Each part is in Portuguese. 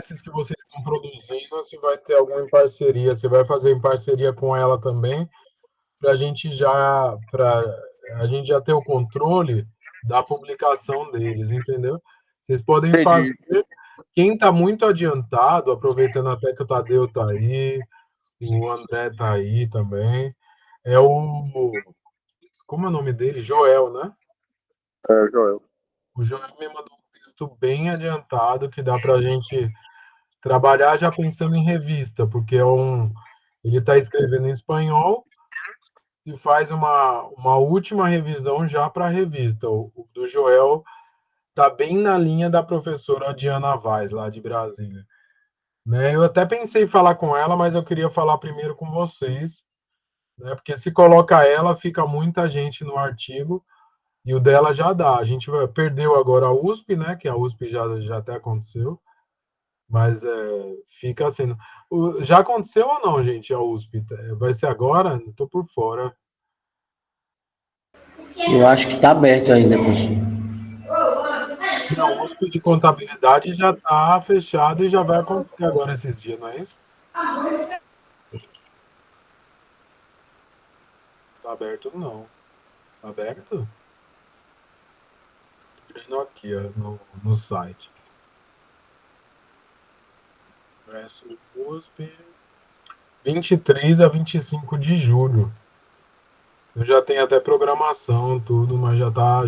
esses que vocês estão produzindo, se vai ter alguma em parceria, você vai fazer em parceria com ela também, para a gente já ter o controle da publicação deles, entendeu? Vocês podem fazer. Entendi. Quem está muito adiantado, aproveitando até que o Tadeu está aí, o André está aí também, é o. Como é o nome dele? Joel, né? Joel. O Joel me mandou um texto bem adiantado que dá para a gente trabalhar já pensando em revista, porque ele está escrevendo em espanhol e faz uma última revisão já para a revista. O do Joel está bem na linha da professora Diana Vaz, lá de Brasília. Né? Eu até pensei em falar com ela, mas eu queria falar primeiro com vocês, né? Porque se coloca ela, fica muita gente no artigo e o dela já dá. A gente perdeu agora a USP, né? Que a USP já até aconteceu, mas fica assim. Já aconteceu ou não, gente, a USP? Vai ser agora? Não estou por fora. Eu acho que está aberto ainda, professor. Não, o USP de contabilidade já está fechado e já vai acontecer agora esses dias, não é isso? Está aberto, não. Tá aberto? Tô vendo aqui, ó, no site. Ingresso USP, 23 a 25 de julho. Eu já tenho até programação, tudo, mas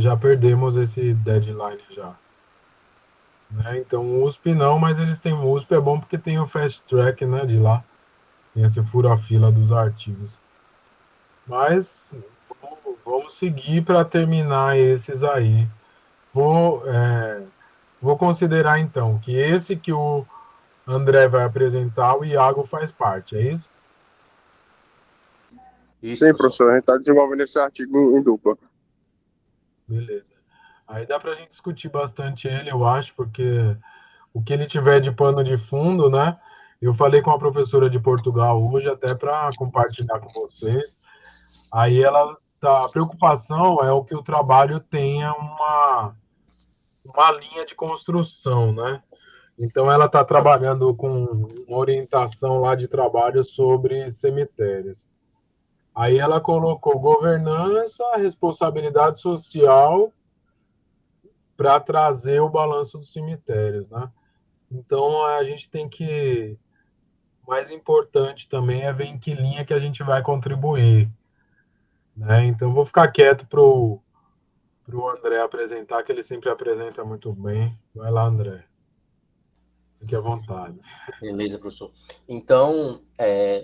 já perdemos esse deadline já. Né? Então, USP não, mas eles têm USP, é bom porque tem o fast track, né, de lá. Tem esse fura-fila dos artigos. Mas vamos seguir para terminar esses aí. Vou considerar então que esse que o André vai apresentar, o Iago faz parte, é isso? Isso, sim, professor. A gente está desenvolvendo esse artigo em dupla. Beleza. Aí dá para a gente discutir bastante ele, eu acho, porque o que ele tiver de pano de fundo, né? Eu falei com a professora de Portugal hoje, até para compartilhar com vocês. Aí a preocupação é o que o trabalho tenha uma linha de construção, né? Então ela está trabalhando com uma orientação lá de trabalho sobre cemitérios. Aí ela colocou governança, responsabilidade social para trazer o balanço dos cemitérios, né? Então a gente tem que mais importante também é ver em que linha que a gente vai contribuir, né? Então vou ficar quieto pro André apresentar, que ele sempre apresenta muito bem. Vai lá, André. Fique à vontade. Beleza, professor. Então,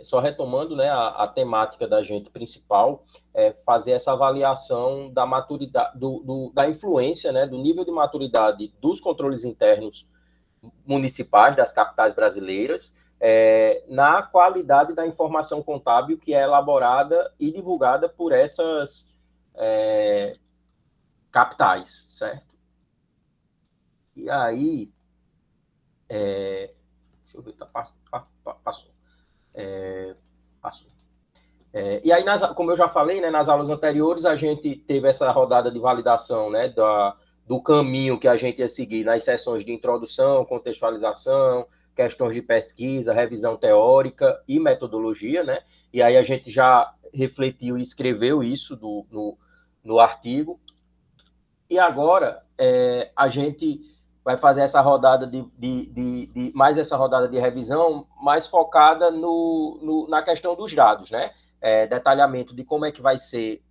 só retomando, né, a temática da gente principal, é fazer essa avaliação da maturidade, da influência, né, do nível de maturidade dos controles internos municipais das capitais brasileiras, na qualidade da informação contábil que é elaborada e divulgada por essas capitais, certo? E aí, deixa eu ver, passou. Passou. E aí, como eu já falei, né, nas aulas anteriores, a gente teve essa rodada de validação, né, do caminho que a gente ia seguir nas sessões de introdução, contextualização, questões de pesquisa, revisão teórica e metodologia, né? E aí a gente já refletiu e escreveu isso no artigo. E agora a gente vai fazer essa rodada mais essa rodada de revisão mais focada na questão dos dados, né? Detalhamento de como é que vai ser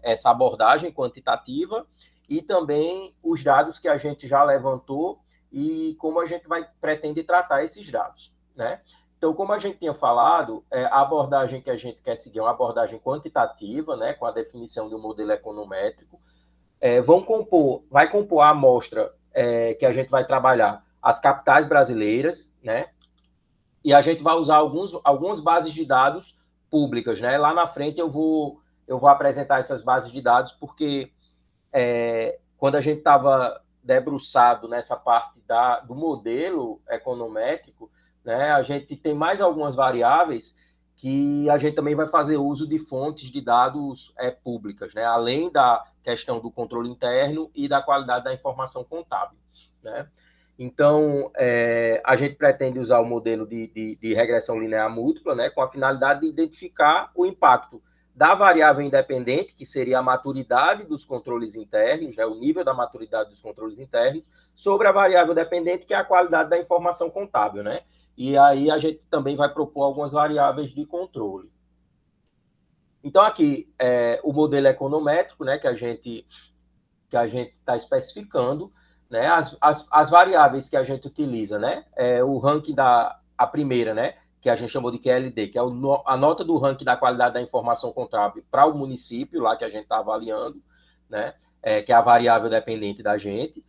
essa abordagem quantitativa e também os dados que a gente já levantou e como a gente pretende tratar esses dados, né? Então, como a gente tinha falado, a abordagem que a gente quer seguir é uma abordagem quantitativa, né, com a definição de um modelo econométrico. Vai compor a amostra que a gente vai trabalhar as capitais brasileiras, né? E a gente vai usar algumas bases de dados públicas, né? Lá na frente eu vou apresentar essas bases de dados porque quando a gente estava debruçado nessa parte do modelo econométrico, né? A gente tem mais algumas variáveis que a gente também vai fazer uso de fontes de dados públicas, né? Além da questão do controle interno e da qualidade da informação contábil, né? Então, a gente pretende usar o modelo de regressão linear múltipla, né, com a finalidade de identificar o impacto da variável independente, que seria a maturidade dos controles internos, né, o nível da maturidade dos controles internos, sobre a variável dependente, que é a qualidade da informação contábil, né? E aí a gente também vai propor algumas variáveis de controle. Então, aqui, o modelo econométrico, né, que a gente está especificando, né, as variáveis que a gente utiliza, né, o ranking a primeira, né, que a gente chamou de QLD, que é a nota do ranking da qualidade da informação contábil para o município, lá que a gente está avaliando, né, que é a variável dependente da gente,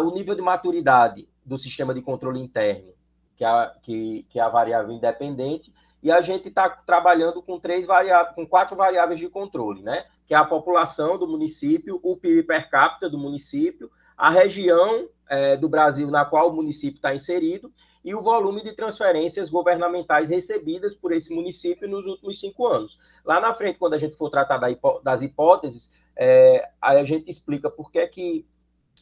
o nível de maturidade do sistema de controle interno, que é a variável independente, e a gente está trabalhando com quatro variáveis de controle, né, que é a população do município, o PIB per capita do município, a região do Brasil na qual o município está inserido e o volume de transferências governamentais recebidas por esse município nos últimos 5 anos. Lá na frente, quando a gente for tratar das hipóteses, a gente explica por que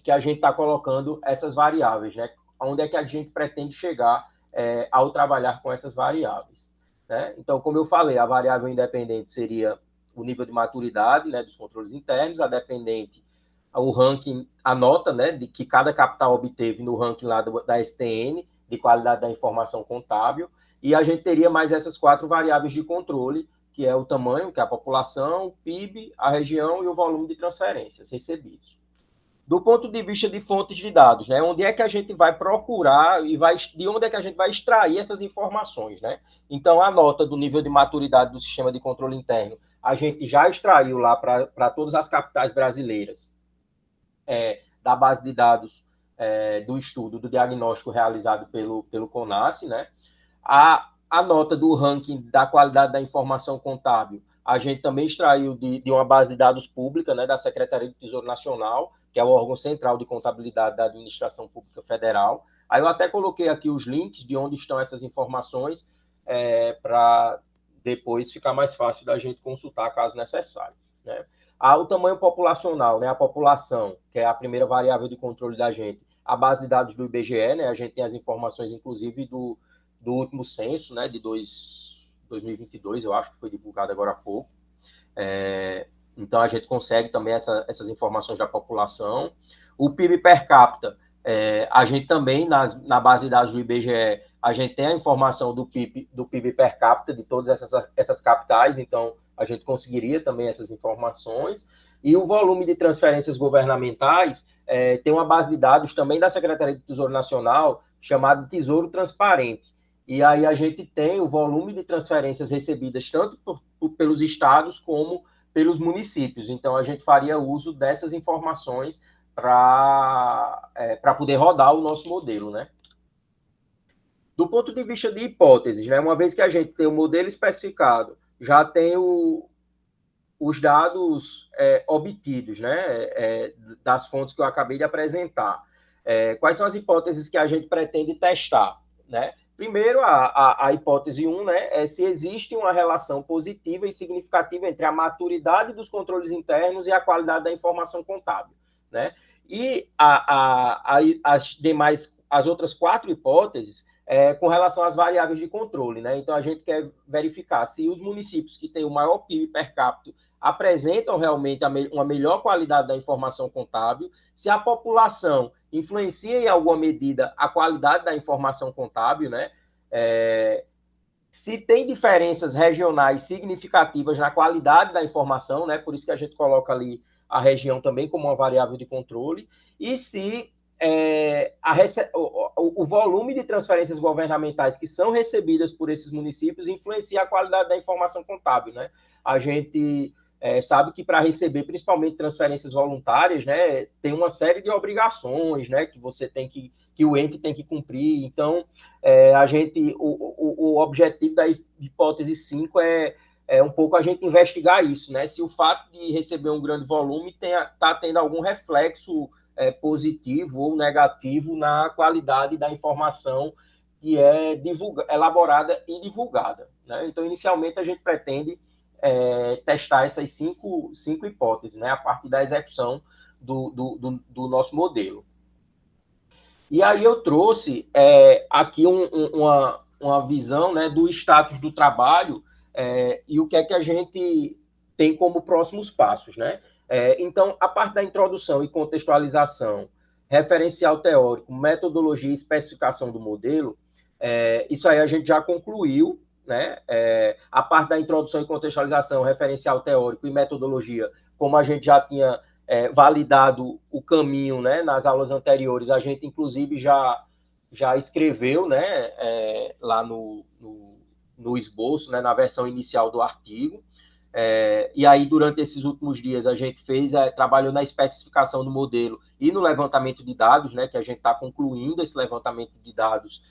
a gente está colocando essas variáveis, né? Onde é que a gente pretende chegar ao trabalhar com essas variáveis, né? Então, como eu falei, a variável independente seria o nível de maturidade, né, dos controles internos, a dependente, o ranking, a nota, né, de que cada capital obteve no ranking lá da STN, de qualidade da informação contábil, e a gente teria mais essas 4 variáveis de controle, que é o tamanho, que é a população, o PIB, a região e o volume de transferências recebidos. Do ponto de vista de fontes de dados, né, onde é que a gente vai procurar e de onde é que a gente vai extrair essas informações, né? Então, a nota do nível de maturidade do sistema de controle interno, a gente já extraiu lá para todas as capitais brasileiras, da base de dados do estudo, do diagnóstico realizado pelo CONAS, né? A nota do ranking da qualidade da informação contábil, a gente também extraiu de uma base de dados pública, né, da Secretaria do Tesouro Nacional, que é o órgão central de contabilidade da Administração Pública Federal. Aí eu até coloquei aqui os links de onde estão essas informações, para depois ficar mais fácil da gente consultar, caso necessário, né? O tamanho populacional, né, a população, que é a primeira variável de controle da gente, a base de dados do IBGE, né, a gente tem as informações, inclusive, do último censo, né, de 2022, eu acho que foi divulgado agora há pouco. Então, a gente consegue também essas informações da população. O PIB per capita, a gente também, na base de dados do IBGE, a gente tem a informação do PIB per capita de todas essas capitais, então a gente conseguiria também essas informações. E o volume de transferências governamentais, tem uma base de dados também da Secretaria do Tesouro Nacional, chamada de Tesouro Transparente. E aí a gente tem o volume de transferências recebidas tanto pelos estados como pelos municípios. Então, a gente faria uso dessas informações para poder rodar o nosso modelo, né? Do ponto de vista de hipóteses, né, uma vez que a gente tem o modelo especificado, já tem os dados obtidos, né, das fontes que eu acabei de apresentar. Quais são as hipóteses que a gente pretende testar, né? Primeiro, a hipótese 1, né, é se existe uma relação positiva e significativa entre a maturidade dos controles internos e a qualidade da informação contábil, né? E as outras 4 hipóteses, com relação às variáveis de controle, né? Então, a gente quer verificar se os municípios que têm o maior PIB per capita apresentam realmente uma melhor qualidade da informação contábil, se a população influencia em alguma medida a qualidade da informação contábil, né? Se tem diferenças regionais significativas na qualidade da informação, né? Por isso que a gente coloca ali a região também como uma variável de controle, e se o volume de transferências governamentais que são recebidas por esses municípios influencia a qualidade da informação contábil, né? A gente sabe que para receber, principalmente transferências voluntárias, né, tem uma série de obrigações, né, que você tem que o ente tem que cumprir. Então, o objetivo da hipótese 5 é um pouco a gente investigar isso, né? Se o fato de receber um grande volume está tendo algum reflexo positivo ou negativo na qualidade da informação que é elaborada e divulgada, né? Então, inicialmente, a gente pretende testar essas cinco hipóteses, né, a partir da execução do nosso modelo. E aí eu trouxe aqui uma visão, né, do status do trabalho e o que é que a gente tem como próximos passos, né? Então, a parte da introdução e contextualização, referencial teórico, metodologia e especificação do modelo, isso aí a gente já concluiu, né? A parte da introdução e contextualização, referencial teórico e metodologia, como a gente já tinha validado o caminho, né, nas aulas anteriores, a gente inclusive já escreveu, né, lá no esboço, né, na versão inicial do artigo. E aí, durante esses últimos dias, a gente trabalhou na especificação do modelo e no levantamento de dados, né, que a gente está concluindo esse levantamento de dados,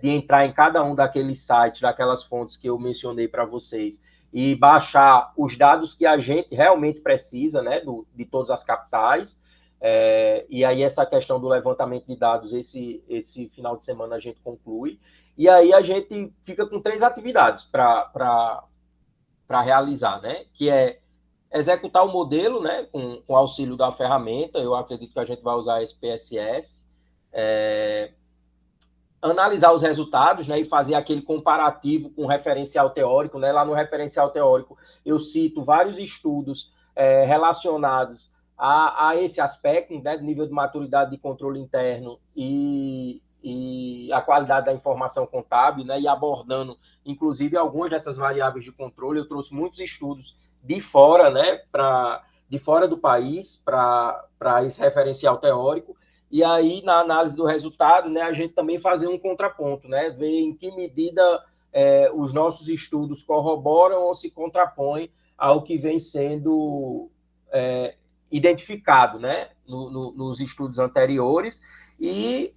de entrar em cada um daqueles sites, daquelas fontes que eu mencionei para vocês, e baixar os dados que a gente realmente precisa, né, de todas as capitais. E aí, essa questão do levantamento de dados, esse final de semana a gente conclui. E aí, a gente fica com 3 atividades para realizar, né? Que é executar o modelo, né? Com auxílio da ferramenta. Eu acredito que a gente vai usar esse PSS. Analisar os resultados, né? E fazer aquele comparativo com o referencial teórico, né? Lá no referencial teórico, eu cito vários estudos relacionados a esse aspecto, né? Do nível de maturidade de controle interno e a qualidade da informação contábil, né? E abordando, inclusive, algumas dessas variáveis de controle. Eu trouxe muitos estudos de fora, né? De fora do país, para esse referencial teórico. E aí, na análise do resultado, né, a gente também fazer um contraponto, né? Ver em que medida os nossos estudos corroboram ou se contrapõem ao que vem sendo identificado, né, nos estudos anteriores, e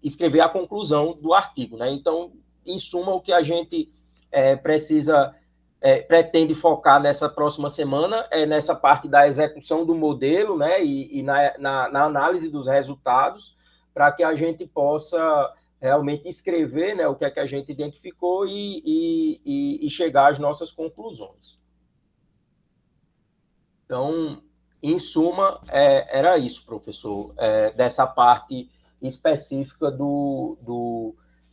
escrever a conclusão do artigo, né? Então, em suma, o que a gente pretende focar nessa próxima semana nessa parte da execução do modelo, né, e na análise dos resultados, para que a gente possa realmente escrever, né, o que é que a gente identificou e chegar às nossas conclusões. Então, em suma, era isso, professor, dessa parte específica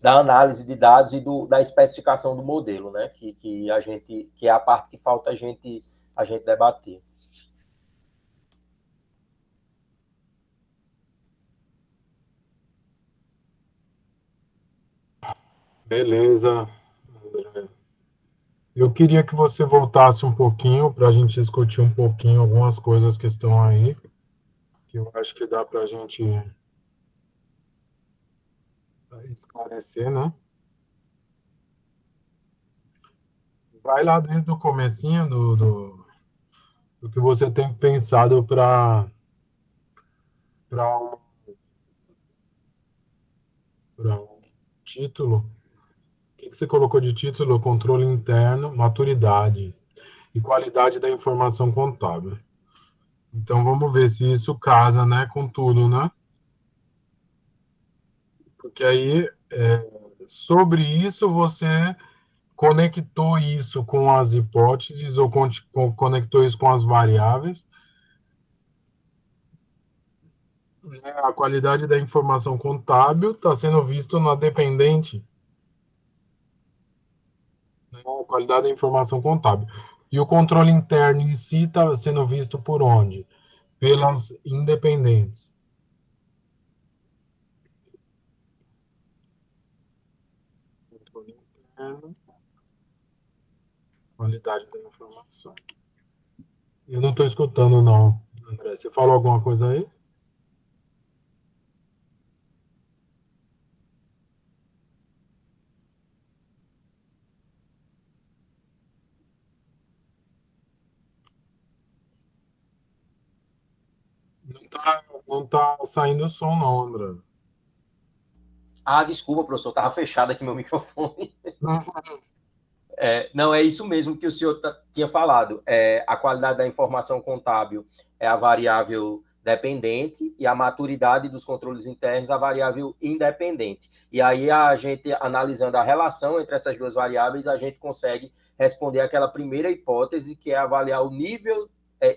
da análise de dados e da especificação do modelo, né? Que é a parte que falta a gente debater. Beleza, André. Eu queria que você voltasse um pouquinho para a gente discutir um pouquinho algumas coisas que estão aí, que eu acho que dá para a gente esclarecer, né? Vai lá desde o comecinho do que você tem pensado para um título. O que você colocou de título? Controle interno, maturidade e qualidade da informação contábil. Então, vamos ver se isso casa, né, com tudo, né? Porque aí, sobre isso, você conectou isso com as hipóteses ou conectou isso com as variáveis. A qualidade da informação contábil está sendo visto na dependente. A qualidade da informação contábil. E o controle interno em si está sendo visto por onde? Pelas independentes. Controle interno. Qualidade da informação. Eu não estou escutando, não, André. Você falou alguma coisa aí? Não tá saindo som, não, André. Desculpa, professor, estava fechado aqui meu microfone. Não, é isso mesmo que o senhor tinha falado. A qualidade da informação contábil é a variável dependente e a maturidade dos controles internos a variável independente. E aí, a gente, analisando a relação entre essas duas variáveis, a gente consegue responder aquela primeira hipótese, que é avaliar o nível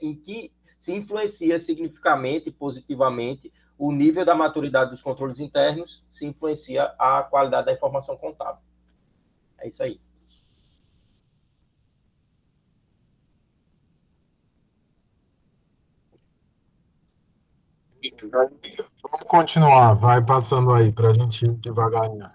em que se influencia significativamente e positivamente o nível da maturidade dos controles internos se influencia a qualidade da informação contábil. É isso aí. Vamos continuar, vai passando aí para a gente ir devagarinho.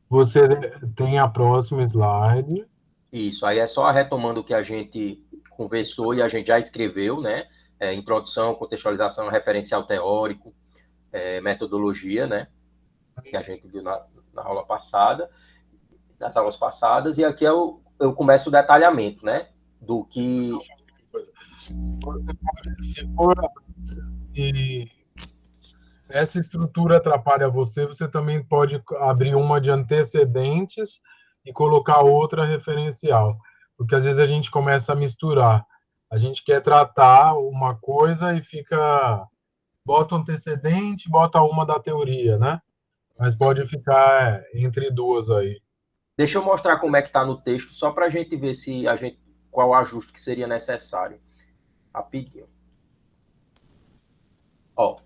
Você tem a próxima slide. Isso, aí é só retomando o que a gente conversou e a gente já escreveu, né? Introdução, contextualização, referencial teórico, metodologia, né? Que a gente viu na aula passada, nas aulas passadas, e aqui eu começo o detalhamento, né? Do que... Se for e essa estrutura atrapalha você, você também pode abrir uma de antecedentes e colocar outra referencial, porque às vezes a gente começa a misturar. A gente quer tratar uma coisa e bota um antecedente, bota uma da teoria, né? Mas pode ficar entre duas aí. Deixa eu mostrar como é que está no texto, só para a gente ver qual ajuste que seria necessário. Rapidinho. Ó,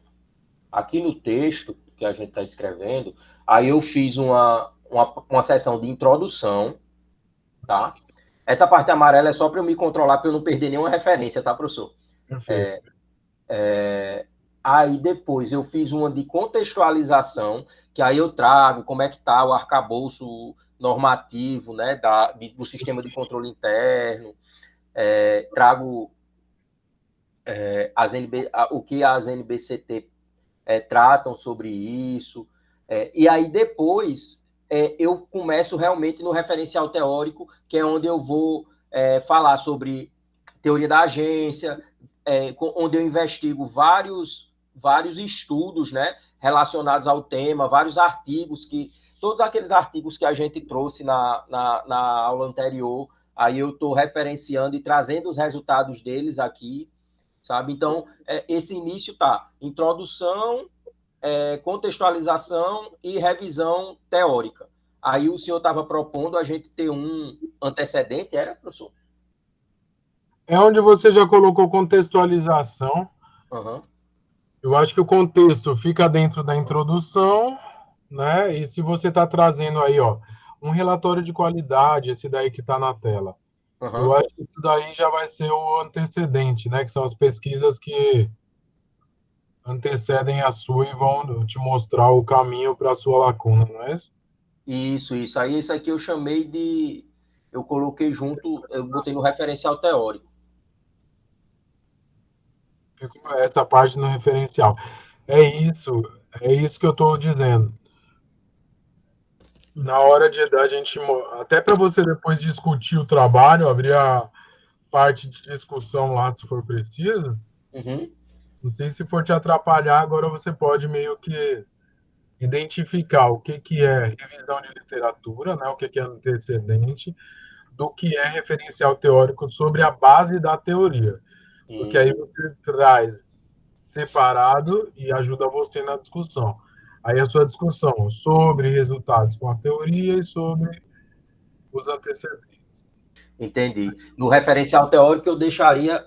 aqui no texto que a gente está escrevendo, aí eu fiz uma seção de introdução, tá? Essa parte amarela é só para eu me controlar, para eu não perder nenhuma referência, tá, professor? Perfeito. Aí depois eu fiz uma de contextualização, que aí eu trago como é que está o arcabouço normativo, né, do sistema de controle interno, trago o que as NBCT tratam sobre isso, e aí depois eu começo realmente no referencial teórico, que é onde eu vou falar sobre teoria da agência, onde eu investigo vários estudos, né, relacionados ao tema, vários artigos, todos aqueles artigos que a gente trouxe na aula anterior, aí eu estou referenciando e trazendo os resultados deles aqui, sabe? Então, esse início tá introdução, contextualização e revisão teórica. Aí o senhor estava propondo a gente ter um antecedente, era, professor? É onde você já colocou contextualização. Uhum. Eu acho que o contexto fica dentro da introdução, né? E se você está trazendo aí, ó, um relatório de qualidade, esse daí que está na tela, eu acho que isso daí já vai ser o antecedente, né? Que são as pesquisas que antecedem a sua e vão te mostrar o caminho para a sua lacuna, não é isso? Isso. Aí, isso aqui eu chamei de... Eu coloquei junto, eu botei no referencial teórico. Ficou essa parte no referencial. É isso que eu estou dizendo. Na hora de a gente, até para você depois discutir o trabalho, abrir a parte de discussão lá, se for preciso. Uhum. Não sei se for te atrapalhar, agora você pode meio que identificar o que é revisão de literatura, né, o que é antecedente, do que é referencial teórico sobre a base da teoria. Porque aí você traz separado e ajuda você na discussão. Aí a sua discussão sobre resultados com a teoria e sobre os antecedentes. Entendi. No referencial teórico, eu deixaria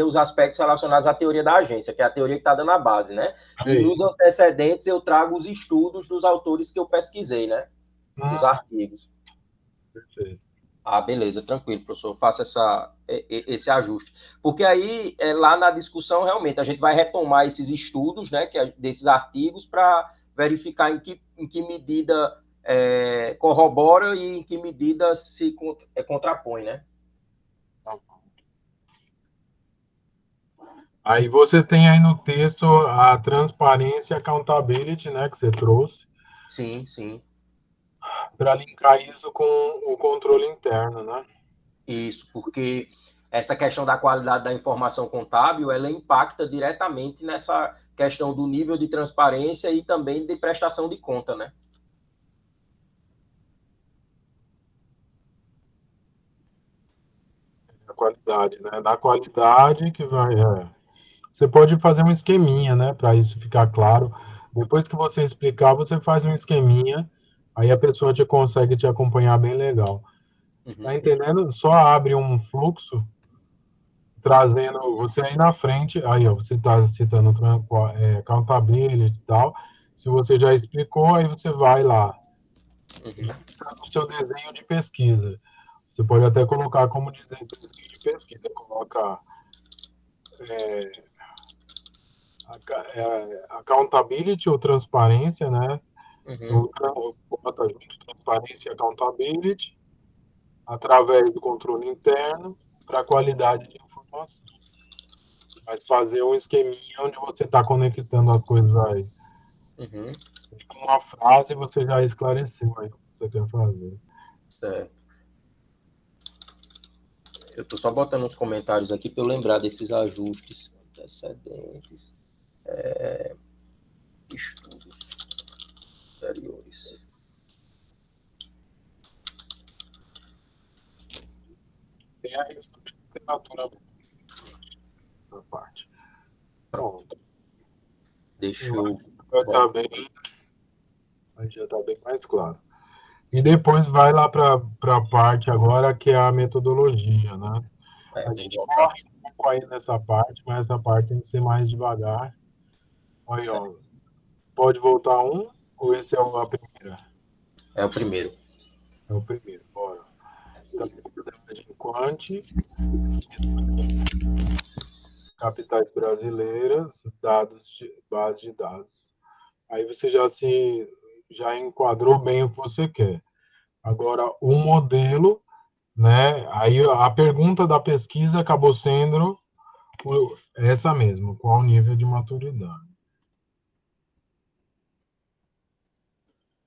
os aspectos relacionados à teoria da agência, que é a teoria que está dando a base, né? E nos antecedentes, eu trago os estudos dos autores que eu pesquisei, né? Os artigos. Perfeito. Ah, beleza, tranquilo, professor. Eu faço esse ajuste. Porque aí, lá na discussão, realmente, a gente vai retomar esses estudos, né, desses artigos, para verificar em que medida corrobora e em que medida se contrapõe, né? Aí você tem aí no texto a transparência e accountability, né, que você trouxe. Sim, sim. Para linkar isso com o controle interno, né? Isso, porque essa questão da qualidade da informação contábil, ela impacta diretamente nessa questão do nível de transparência e também de prestação de conta, né? A qualidade, né? Da qualidade que vai. Você pode fazer um esqueminha, né? Para isso ficar claro. Depois que você explicar, você faz um esqueminha, aí a pessoa consegue te acompanhar bem legal. Tá entendendo? Só abre um fluxo trazendo você aí na frente, aí ó, você está citando accountability e tal. Se você já explicou, aí você vai lá no seu desenho de pesquisa. Você pode até colocar como desenho de pesquisa, coloca accountability ou transparência, né? Uhum. Bota junto transparência e accountability através do controle interno para a qualidade de informação. Mas fazer um esqueminha onde você está conectando as coisas aí. Uhum. Com uma frase você já esclareceu aí o que você quer fazer. Certo. Eu estou só botando uns comentários aqui para eu lembrar desses ajustes antecedentes. Estudos anteriores. Tem a revisão de literatura na parte. Pronto. Deixa eu. Vai estar bem, aí já está bem mais claro. E depois vai lá para a parte agora que é a metodologia, né? A gente corre um pouco aí nessa parte, mas essa parte tem que ser mais devagar. Olha, ó, pode voltar um ou esse é a primeira? É o primeiro. É o primeiro, bora. Então, em Quant, capitais brasileiras, base de dados. Aí você já enquadrou bem o que você quer. Agora, o modelo, né? Aí a pergunta da pesquisa acabou sendo essa mesmo, qual o nível de maturidade?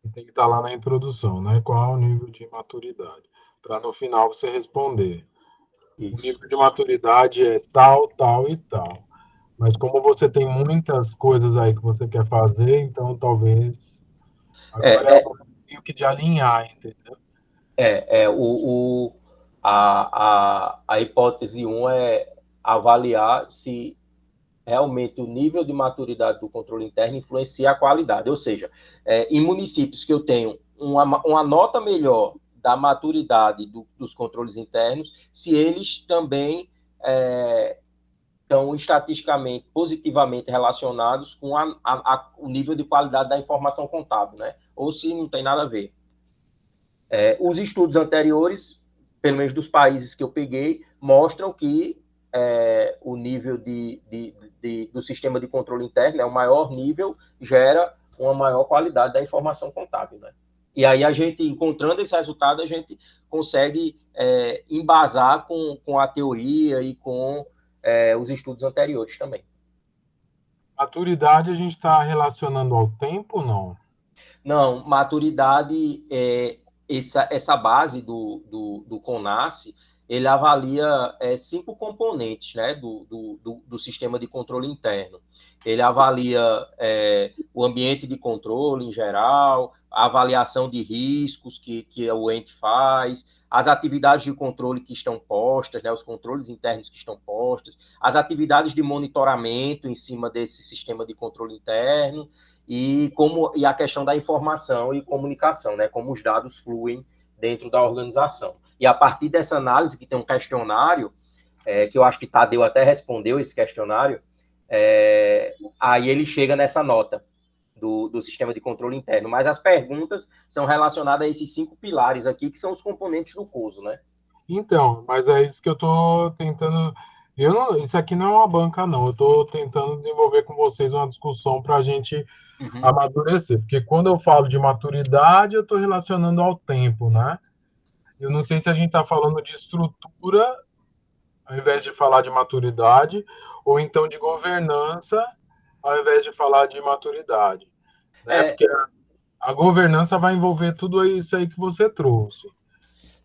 E tem que estar lá na introdução, né? Qual o nível de maturidade? Para no final você responder. O nível de maturidade é tal, tal e tal. Mas como você tem muitas coisas aí que você quer fazer, então talvez agora é o meio que de alinhar, entendeu? A hipótese 1 é avaliar se realmente o nível de maturidade do controle interno influencia a qualidade. Ou seja, em municípios que eu tenho uma nota melhor da maturidade dos controles internos, se eles também estão estatisticamente positivamente relacionados com o nível de qualidade da informação contábil, né? Ou se não tem nada a ver. Os estudos anteriores, pelo menos dos países que eu peguei, mostram que o nível do sistema de controle interno, o maior nível, gera uma maior qualidade da informação contábil, né? E aí a gente, encontrando esse resultado, a gente consegue embasar com a teoria e com os estudos anteriores também. Maturidade a gente está relacionando ao tempo, não? Não, maturidade, essa base do CONASSE, ele avalia 5 componentes, né, do sistema de controle interno. Ele avalia o ambiente de controle em geral, a avaliação de riscos que o ente faz, as atividades de controle que estão postas, né, os controles internos que estão postos, as atividades de monitoramento em cima desse sistema de controle interno, e a questão da informação e comunicação, né? Como os dados fluem dentro da organização. E a partir dessa análise, que tem um questionário, que eu acho que Tadeu até respondeu esse questionário, aí ele chega nessa nota do sistema de controle interno. Mas as perguntas são relacionadas a esses 5 pilares aqui, que são os componentes do COSO, né? Então, mas é isso que eu estou tentando. Isso aqui não é uma banca, não. Eu estou tentando desenvolver com vocês uma discussão para a gente amadurecer. Porque quando eu falo de maturidade, eu estou relacionando ao tempo, né? Eu não sei se a gente está falando de estrutura, ao invés de falar de maturidade, ou então de governança, ao invés de falar de maturidade. Né? Porque a governança vai envolver tudo isso aí que você trouxe.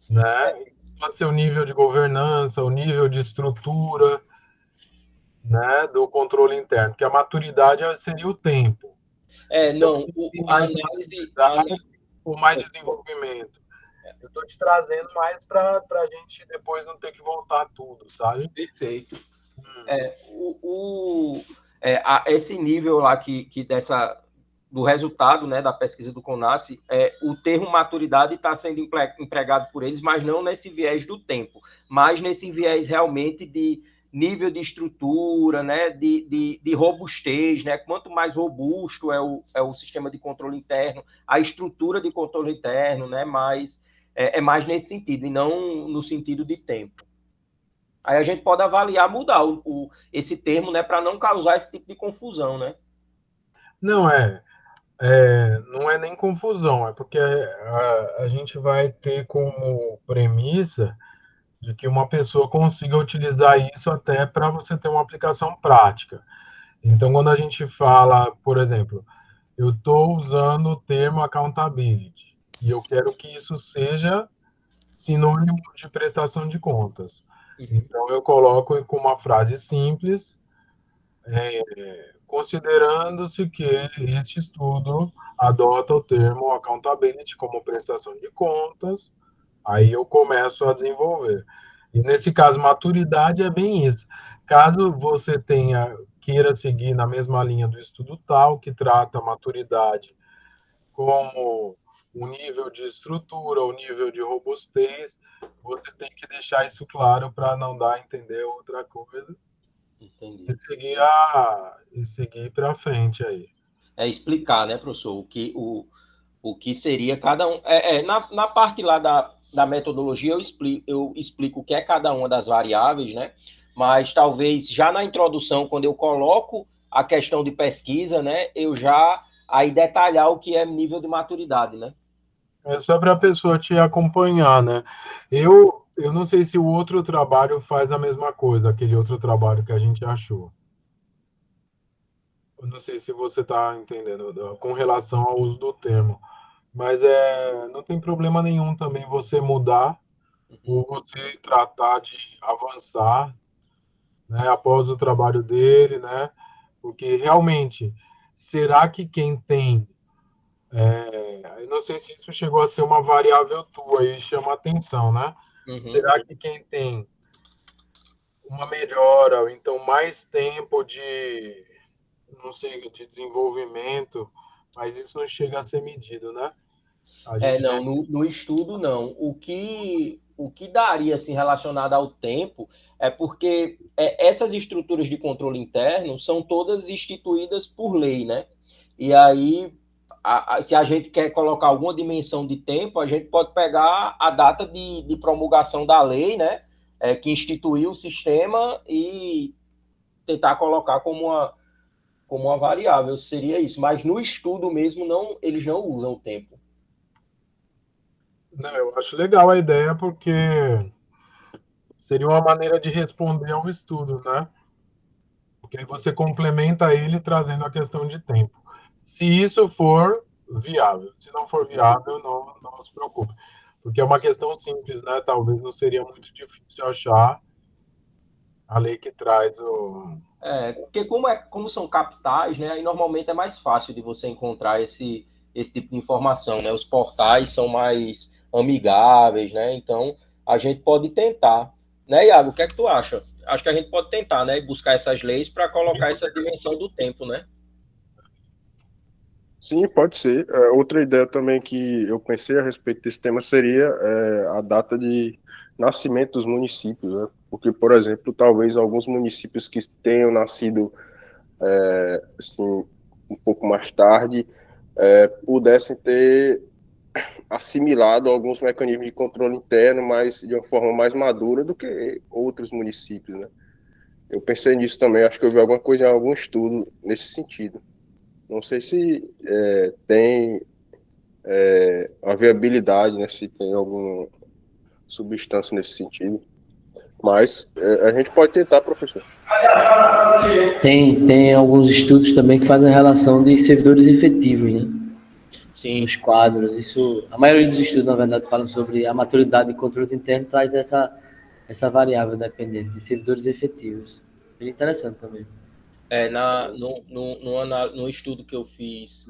Né? Pode ser o nível de governança, o nível de estrutura, né, do controle interno, que a maturidade seria o tempo. Não, a análise... Ou mais desenvolvimento. Eu estou te trazendo mais para a gente depois não ter que voltar tudo, sabe? Perfeito. Esse nível lá do resultado, né, da pesquisa do CONASSE, o termo maturidade está sendo empregado por eles, mas não nesse viés do tempo, mas nesse viés realmente de nível de estrutura, né, de robustez, né? Quanto mais robusto é o sistema de controle interno, a estrutura de controle interno, né, é mais nesse sentido, e não no sentido de tempo. Aí a gente pode avaliar, mudar esse termo, né, para não causar esse tipo de confusão, né? Não não é nem confusão, é porque a gente vai ter como premissa de que uma pessoa consiga utilizar isso até para você ter uma aplicação prática. Então, quando a gente fala, por exemplo, eu estou usando o termo accountability e eu quero que isso seja sinônimo de prestação de contas. Então, eu coloco com uma frase simples, considerando-se que este estudo adota o termo accountability como prestação de contas, aí eu começo a desenvolver. E nesse caso, maturidade é bem isso. Caso você queira seguir na mesma linha do estudo tal, que trata a maturidade como o nível de estrutura, o nível de robustez, você tem que deixar isso claro para não dar a entender outra coisa. Entendi. E seguir para frente aí. É explicar, né, professor, o que seria cada um. Na parte lá da metodologia, eu explico o que é cada uma das variáveis, né? Mas talvez já na introdução, quando eu coloco a questão de pesquisa, né, eu já aí detalhar o que é nível de maturidade, né? É só para a pessoa te acompanhar, né? Eu não sei se o outro trabalho faz a mesma coisa, aquele outro trabalho que a gente achou. Eu não sei se você está entendendo com relação ao uso do termo, mas não tem problema nenhum também você mudar ou você tratar de avançar, né, após o trabalho dele, né? Porque realmente, será que quem tem eu não sei se isso chegou a ser uma variável tua e chama atenção, né? Será que quem tem uma melhora, ou então mais tempo não sei, de desenvolvimento, mas isso não chega a ser medido, né? A gente Não, no estudo não. O que daria assim, relacionado ao tempo é porque essas estruturas de controle interno são todas instituídas por lei, né? E aí, se a gente quer colocar alguma dimensão de tempo, a gente pode pegar a data de promulgação da lei, né? Que instituiu o sistema e tentar colocar como uma variável, seria isso. Mas no estudo mesmo, não, eles não usam o tempo. Não, eu acho legal a ideia porque seria uma maneira de responder ao estudo, né? Porque aí você complementa ele trazendo a questão de tempo. Se isso for viável, se não for viável, não se preocupe. Porque é uma questão simples, né? Talvez não seria muito difícil achar a lei que traz o. Porque como são capitais, né, aí normalmente é mais fácil de você encontrar esse tipo de informação, né? Os portais são mais amigáveis, né? Então a gente pode tentar, né, Iago? O que é que tu acha? Acho que a gente pode tentar, né, buscar essas leis para colocar essa dimensão do tempo, né? Sim, pode ser. Outra ideia também que eu pensei a respeito desse tema seria a data de nascimento dos municípios, né? Porque, por exemplo, talvez alguns municípios que tenham nascido assim, um pouco mais tarde pudessem ter assimilado alguns mecanismos de controle interno, mas de uma forma mais madura do que outros municípios, né? Eu pensei nisso também, acho que eu vi alguma coisa em algum estudo nesse sentido. Não sei se tem a viabilidade, né, se tem alguma substância nesse sentido. Mas a gente pode tentar, professor. Tem alguns estudos também que fazem a relação de servidores efetivos, né? Sim. Nos quadros. Isso, a maioria dos estudos, na verdade, falam sobre a maturidade de controle interno, traz essa variável dependente de servidores efetivos. Bem interessante também. No estudo que eu fiz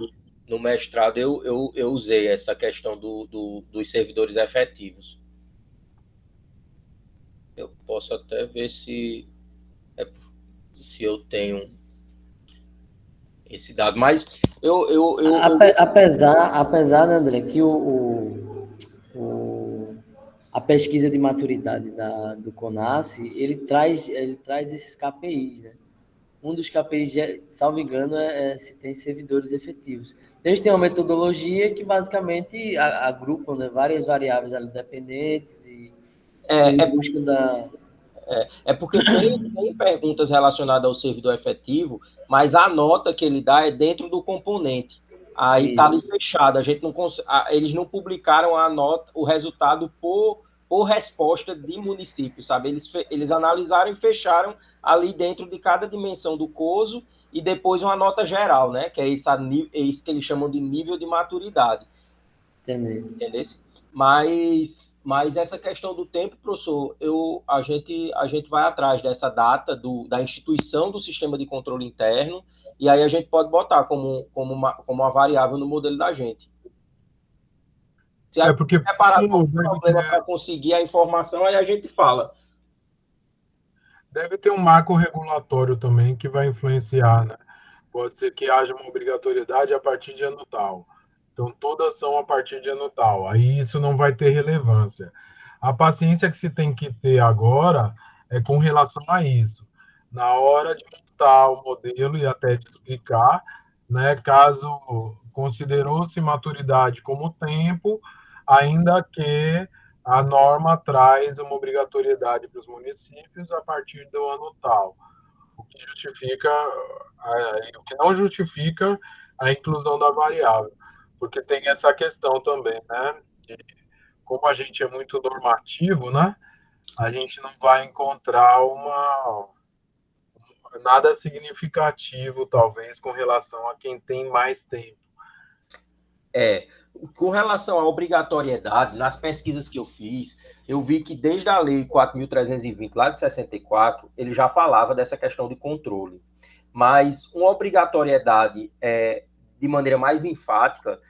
no mestrado, eu usei essa questão dos servidores efetivos. Eu posso até ver se eu tenho esse dado, mas apesar, né, André, que a pesquisa de maturidade do CONAS, ele traz esses KPIs, né? Um dos KPIs, salvo engano, se tem servidores efetivos. Eles têm uma metodologia que basicamente agrupam, né, várias variáveis ali dependentes e em busca da... É porque tem perguntas relacionadas ao servidor efetivo, mas a nota que ele dá é dentro do componente. Aí está ali fechado. A gente não eles não publicaram a nota, o resultado por resposta de município, sabe? Eles analisaram e fecharam ali dentro de cada dimensão do COSO e depois uma nota geral, né? Que é isso que eles chamam de nível de maturidade. Entendeu? Mas essa questão do tempo, professor, a gente vai atrás dessa data da instituição do sistema de controle interno, e aí a gente pode botar como uma variável no modelo da gente. Se a gente porque preparar um problema para conseguir a informação, aí a gente fala. Deve ter um marco regulatório também que vai influenciar, né? Pode ser que haja uma obrigatoriedade a partir de ano tal. Então, todas são a partir de ano tal. Aí isso não vai ter relevância. A paciência que se tem que ter agora é com relação a isso. Na hora de montar o modelo e até de explicar, né, caso considerou-se maturidade como tempo, ainda que a norma traz uma obrigatoriedade para os municípios a partir do ano tal, o que justifica, o que não justifica a inclusão da variável, porque tem essa questão também, né? De, como a gente é muito normativo, né? A gente não vai encontrar nada significativo, talvez, com relação a quem tem mais tempo. Com relação à obrigatoriedade, nas pesquisas que eu fiz, eu vi que desde a Lei 4.320, lá de 64, ele já falava dessa questão de controle. Mas uma obrigatoriedade, de maneira mais enfática,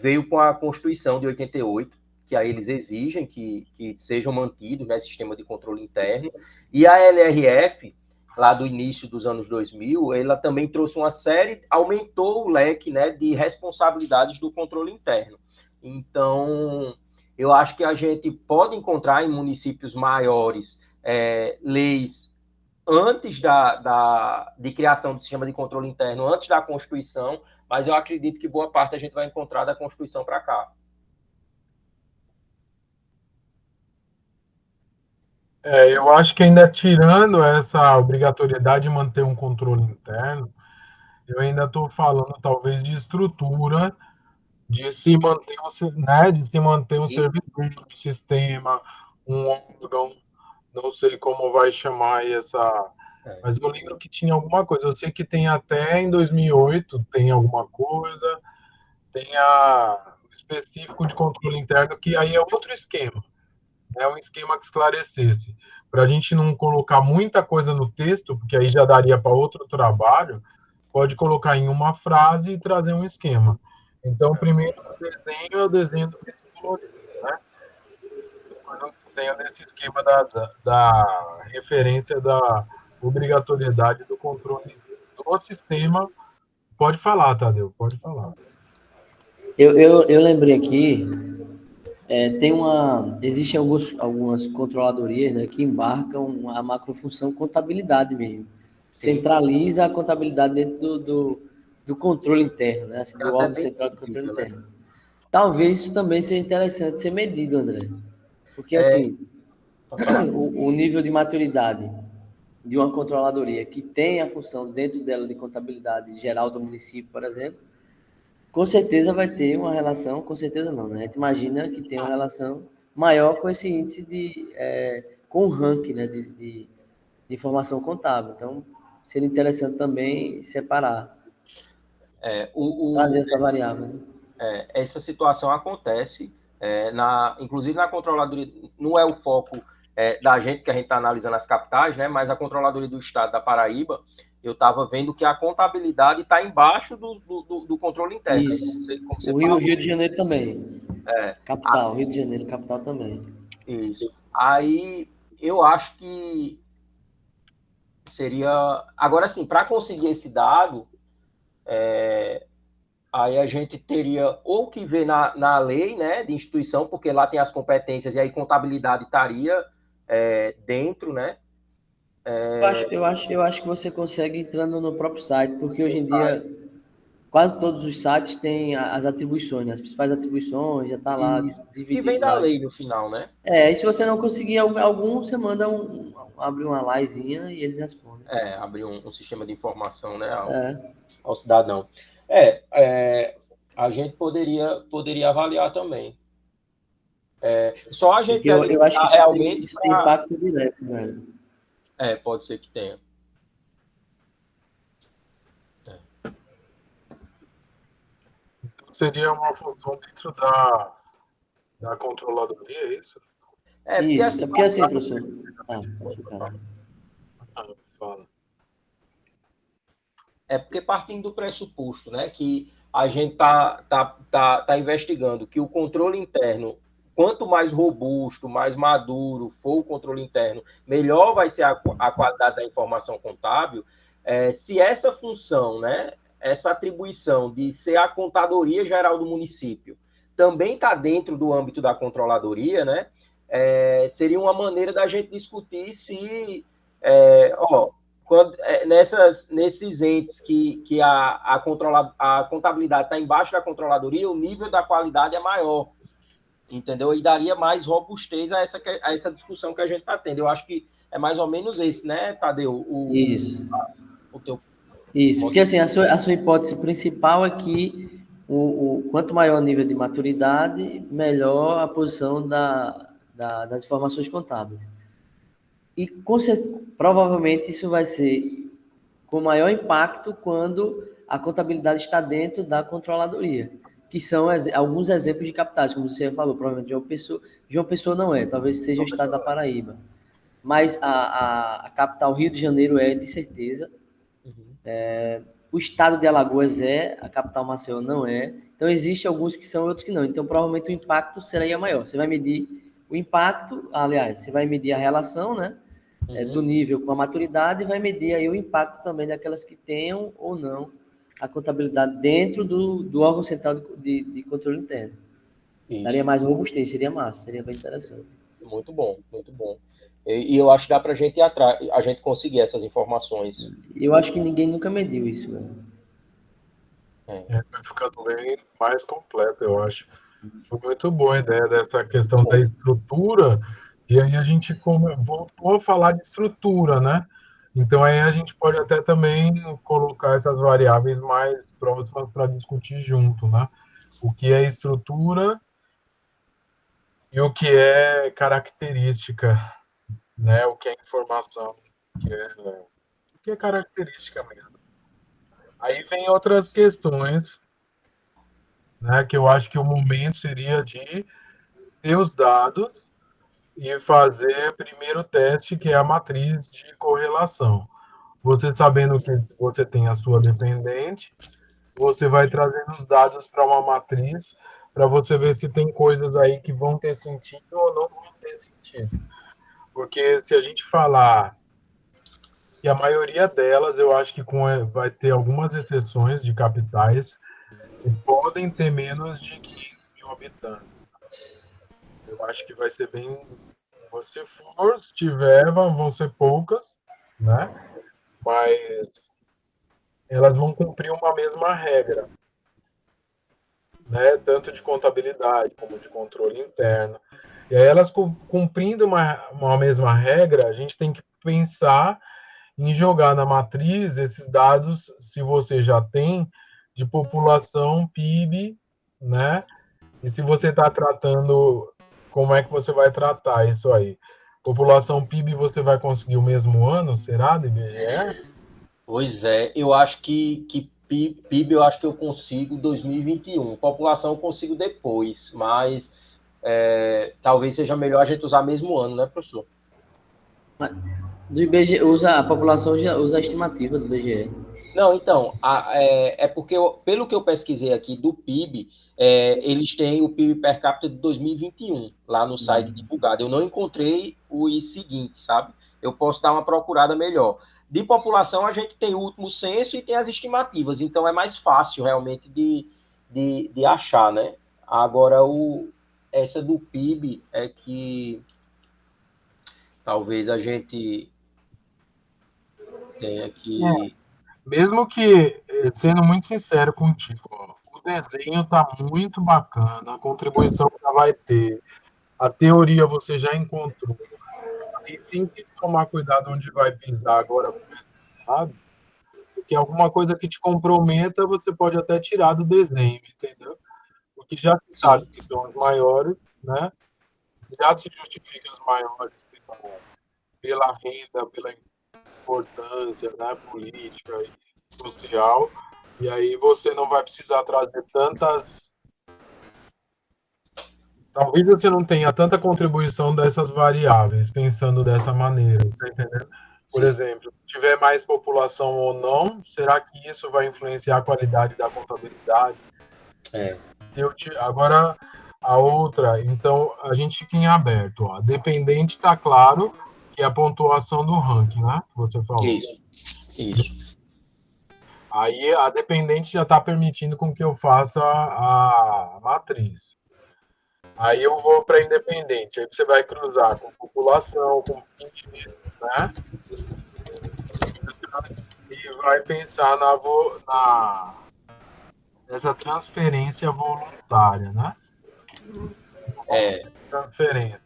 veio com a Constituição de 88, que aí eles exigem que sejam mantidos, né, sistema de controle interno, e a LRF, lá do início dos anos 2000, ela também trouxe uma série, aumentou o leque, né, de responsabilidades do controle interno. Então, eu acho que a gente pode encontrar em municípios maiores leis antes de criação do sistema de controle interno, antes da Constituição, mas eu acredito que boa parte a gente vai encontrar da Constituição para cá. Eu acho que ainda tirando essa obrigatoriedade de manter um controle interno, eu ainda estou falando talvez de estrutura, de se manter, né, de se manter um servidor, um sistema, um órgão, não sei como vai chamar essa, mas eu lembro que tinha alguma coisa. Eu sei que tem até em 2008 tem alguma coisa, tem o específico de controle interno que aí é outro esquema. É um esquema que esclarecesse. Para a gente não colocar muita coisa no texto, porque aí já daria para outro trabalho, pode colocar em uma frase e trazer um esquema. Então, primeiro o desenho é o desenho do colorido, né? Depois o desenho desse esquema da referência da obrigatoriedade do controle do sistema. Pode falar, Tadeu, pode falar. Eu lembrei aqui, existem algumas controladorias, né, que embarcam a macrofunção contabilidade mesmo. Sim. Centraliza a contabilidade dentro do controle interno, né, assim, do órgão central do controle interno. Talvez isso também seja interessante ser medido, André. Porque, assim, o nível de maturidade de uma controladoria que tem a função dentro dela de contabilidade geral do município, por exemplo, com certeza vai ter uma relação, com certeza não, né? A gente imagina que tem uma relação maior com esse índice com o ranking, né, de informação contábil. Então, seria interessante também separar, trazer essa variável. Né? Essa situação acontece, inclusive na controladoria, não é o foco da gente, que a gente está analisando as capitais, né, mas a controladoria do estado da Paraíba, eu estava vendo que a contabilidade está embaixo do controle interno. Isso. Como você o Rio de Janeiro também. Capital, Rio de Janeiro, capital também. Isso. Aí, eu acho que seria... Agora, sim, para conseguir esse dado, Aí a gente teria ou que ver na lei, né, de instituição, porque lá tem as competências e aí contabilidade estaria dentro, né? Eu acho que você consegue entrando no próprio site, porque hoje em dia quase todos os sites têm as atribuições, né? As principais atribuições, já está lá Isso. Que vem dividido da lá. lei no final, né? E se você não conseguir algum, você manda abre uma livezinha e eles respondem. Abrir um sistema de informação, né, É. ao cidadão. A gente poderia avaliar também. Só a gente Porque deve eu acho que realmente isso tem impacto direto, velho. pode ser que tenha. Então, seria uma função dentro da controladoria, é isso? Porque Isso, assim, é porque assim, professor. Pode ficar. Fala. porque partindo do pressuposto, né, que a gente tá investigando que o controle interno, quanto mais robusto, mais maduro for o controle interno, melhor vai ser a qualidade da informação contábil. Se essa função, né, essa atribuição de ser a contadoria geral do município também está dentro do âmbito da controladoria, né, seria uma maneira da gente discutir se, nesses entes que a contabilidade está embaixo da controladoria, o nível da qualidade é maior, entendeu? E daria mais robustez a essa discussão que a gente está tendo. Eu acho que é mais ou menos esse, né, Tadeu? Isso. O teu... Isso, porque assim, a sua hipótese principal é que quanto maior o nível de maturidade, melhor a posição das informações contábeis. E provavelmente isso vai ser com maior impacto quando a contabilidade está dentro da controladoria, que são alguns exemplos de capitais, como você falou, provavelmente João Pessoa não é, talvez seja o estado da Paraíba. Mas a capital Rio de Janeiro é, de certeza. O estado de Alagoas é, a capital Maceió não é. Então, existem alguns que são, outros que não. Então, provavelmente o impacto seria maior. Você vai medir o impacto, aliás, você vai medir a relação, né, do nível com a maturidade e vai medir aí o impacto também daquelas que tenham ou não a contabilidade dentro do órgão central de controle interno. Isso. Daria mais robustez, seria massa, seria bem interessante. Muito bom, muito bom. E eu acho que dá para a gente ir atrás, a gente conseguir essas informações. Eu acho que ninguém nunca mediu isso, velho. Vai ficando bem mais completo, eu acho. Foi muito boa a ideia dessa questão da estrutura, e aí a gente voltou a falar de estrutura, né? Então aí a gente pode até também colocar essas variáveis mais próximas para discutir junto, né? O que é estrutura e o que é característica, né? O que é informação, o que é característica mesmo. Aí vem outras questões, né? Que eu acho que o momento seria de ter os dados e fazer o primeiro teste, que é a matriz de correlação. Você sabendo que você tem a sua dependente, você vai trazendo os dados para uma matriz para você ver se tem coisas aí que vão ter sentido ou não vão ter sentido. Porque se a gente falar que a maioria delas, eu acho que vai ter algumas exceções de capitais que podem ter menos de 15 mil habitantes. Eu acho que vai ser bem. Se for, se tiver, vão ser poucas, né? Mas elas vão cumprir uma mesma regra, né? Tanto de contabilidade como de controle interno. E aí elas cumprindo uma mesma regra, a gente tem que pensar em jogar na matriz esses dados, se você já tem, de população, PIB, né? E se você está tratando, como é que você vai tratar isso aí? População PIB você vai conseguir o mesmo ano, será, do IBGE? Pois é, eu acho que PIB eu acho que eu consigo 2021. População eu consigo depois, mas talvez seja melhor a gente usar mesmo ano, né, professor? Do IBGE, a população usa a estimativa do IBGE. Não, então, porque pelo que eu pesquisei aqui do PIB, eles têm o PIB per capita de 2021 lá no site divulgado. Eu não encontrei os seguintes, sabe? Eu posso dar uma procurada melhor. De população, a gente tem o último censo e tem as estimativas, então é mais fácil realmente de achar, né? Agora, essa do PIB é que talvez a gente tenha que... Mesmo que, sendo muito sincero contigo, ó, o desenho tá muito bacana, a contribuição já vai ter, a teoria você já encontrou, e tem que tomar cuidado onde vai pisar agora com o resultado, porque alguma coisa que te comprometa, você pode até tirar do desenho, entendeu? Porque já se sabe Sim, que são os maiores, né? Já se justifica os maiores pela renda, pela importância, né, política e social, e aí você não vai precisar trazer tantas. Talvez você não tenha tanta contribuição dessas variáveis, pensando dessa maneira, tá entendendo? Por sim. exemplo, se tiver mais população ou não, será que isso vai influenciar a qualidade da contabilidade? É, Agora, a outra, então, a gente fica em aberto. Ó. Dependente está claro que é a pontuação do ranking, né? Que você falou. isso. Aí a dependente já está permitindo com que eu faça a matriz. Aí eu vou para independente. Aí você vai cruzar com população, com PIB, né? E vai pensar nessa transferência voluntária, né? É, Transferência.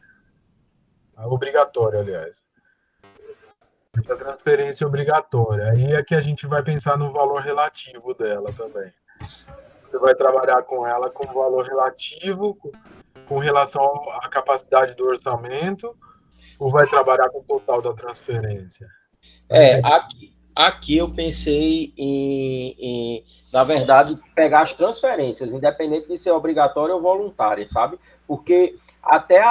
Obrigatória, aliás. Essa transferência obrigatória. Aí é que a gente vai pensar no valor relativo dela também. Você vai trabalhar com ela com valor relativo, com relação à capacidade do orçamento, ou vai trabalhar com o total da transferência? Tá entendendo? aqui eu pensei na verdade, pegar as transferências, independente de ser obrigatória ou voluntária, sabe? Porque até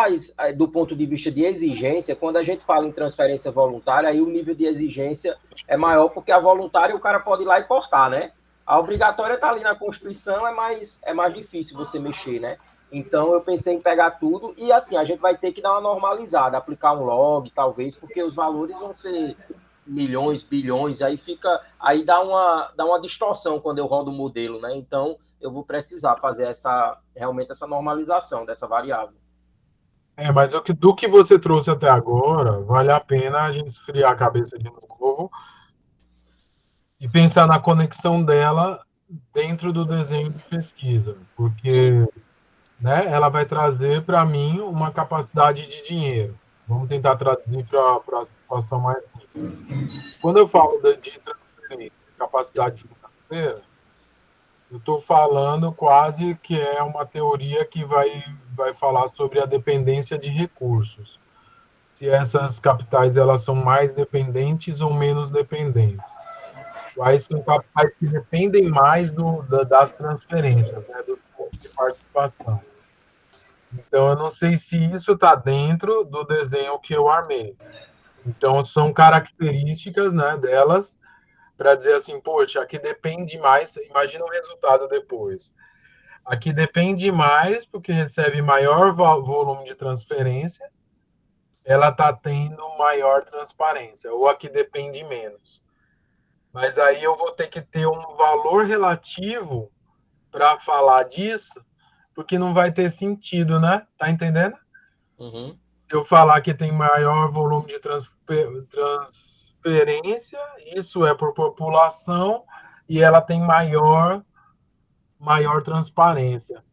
do ponto de vista de exigência, quando a gente fala em transferência voluntária, aí o nível de exigência é maior, porque a voluntária o cara pode ir lá e cortar, né? A obrigatória está ali na Constituição, é mais difícil você mexer, né? Então eu pensei em pegar tudo e assim, a gente vai ter que dar uma normalizada, aplicar um log, talvez, porque os valores vão ser milhões, bilhões, aí dá uma distorção quando eu rodo o modelo, né? Então eu vou precisar fazer realmente essa normalização dessa variável. Mas do que você trouxe até agora, vale a pena a gente esfriar a cabeça de novo e pensar na conexão dela dentro do desenho de pesquisa, Sim, porque, né, ela vai trazer para mim uma capacidade de dinheiro. Vamos tentar traduzir para a situação mais simples. Quando eu falo de transferência, capacidade financeira, eu estou falando quase que é uma teoria que vai falar sobre a dependência de recursos. Se essas capitais elas são mais dependentes ou menos dependentes. Quais são capitais que dependem mais das transferências, né, do de participação. Então, eu não sei se isso está dentro do desenho que eu armei. Então, são características, né, delas para dizer assim, poxa, aqui depende mais, imagina o resultado depois. Aqui depende mais porque recebe maior volume de transferência, ela está tendo maior transparência, ou aqui depende menos. Mas aí eu vou ter que ter um valor relativo para falar disso, porque não vai ter sentido, né? Tá entendendo? uhum. Se eu falar que tem maior volume de transferência, isso é por população, e ela tem maior transparência.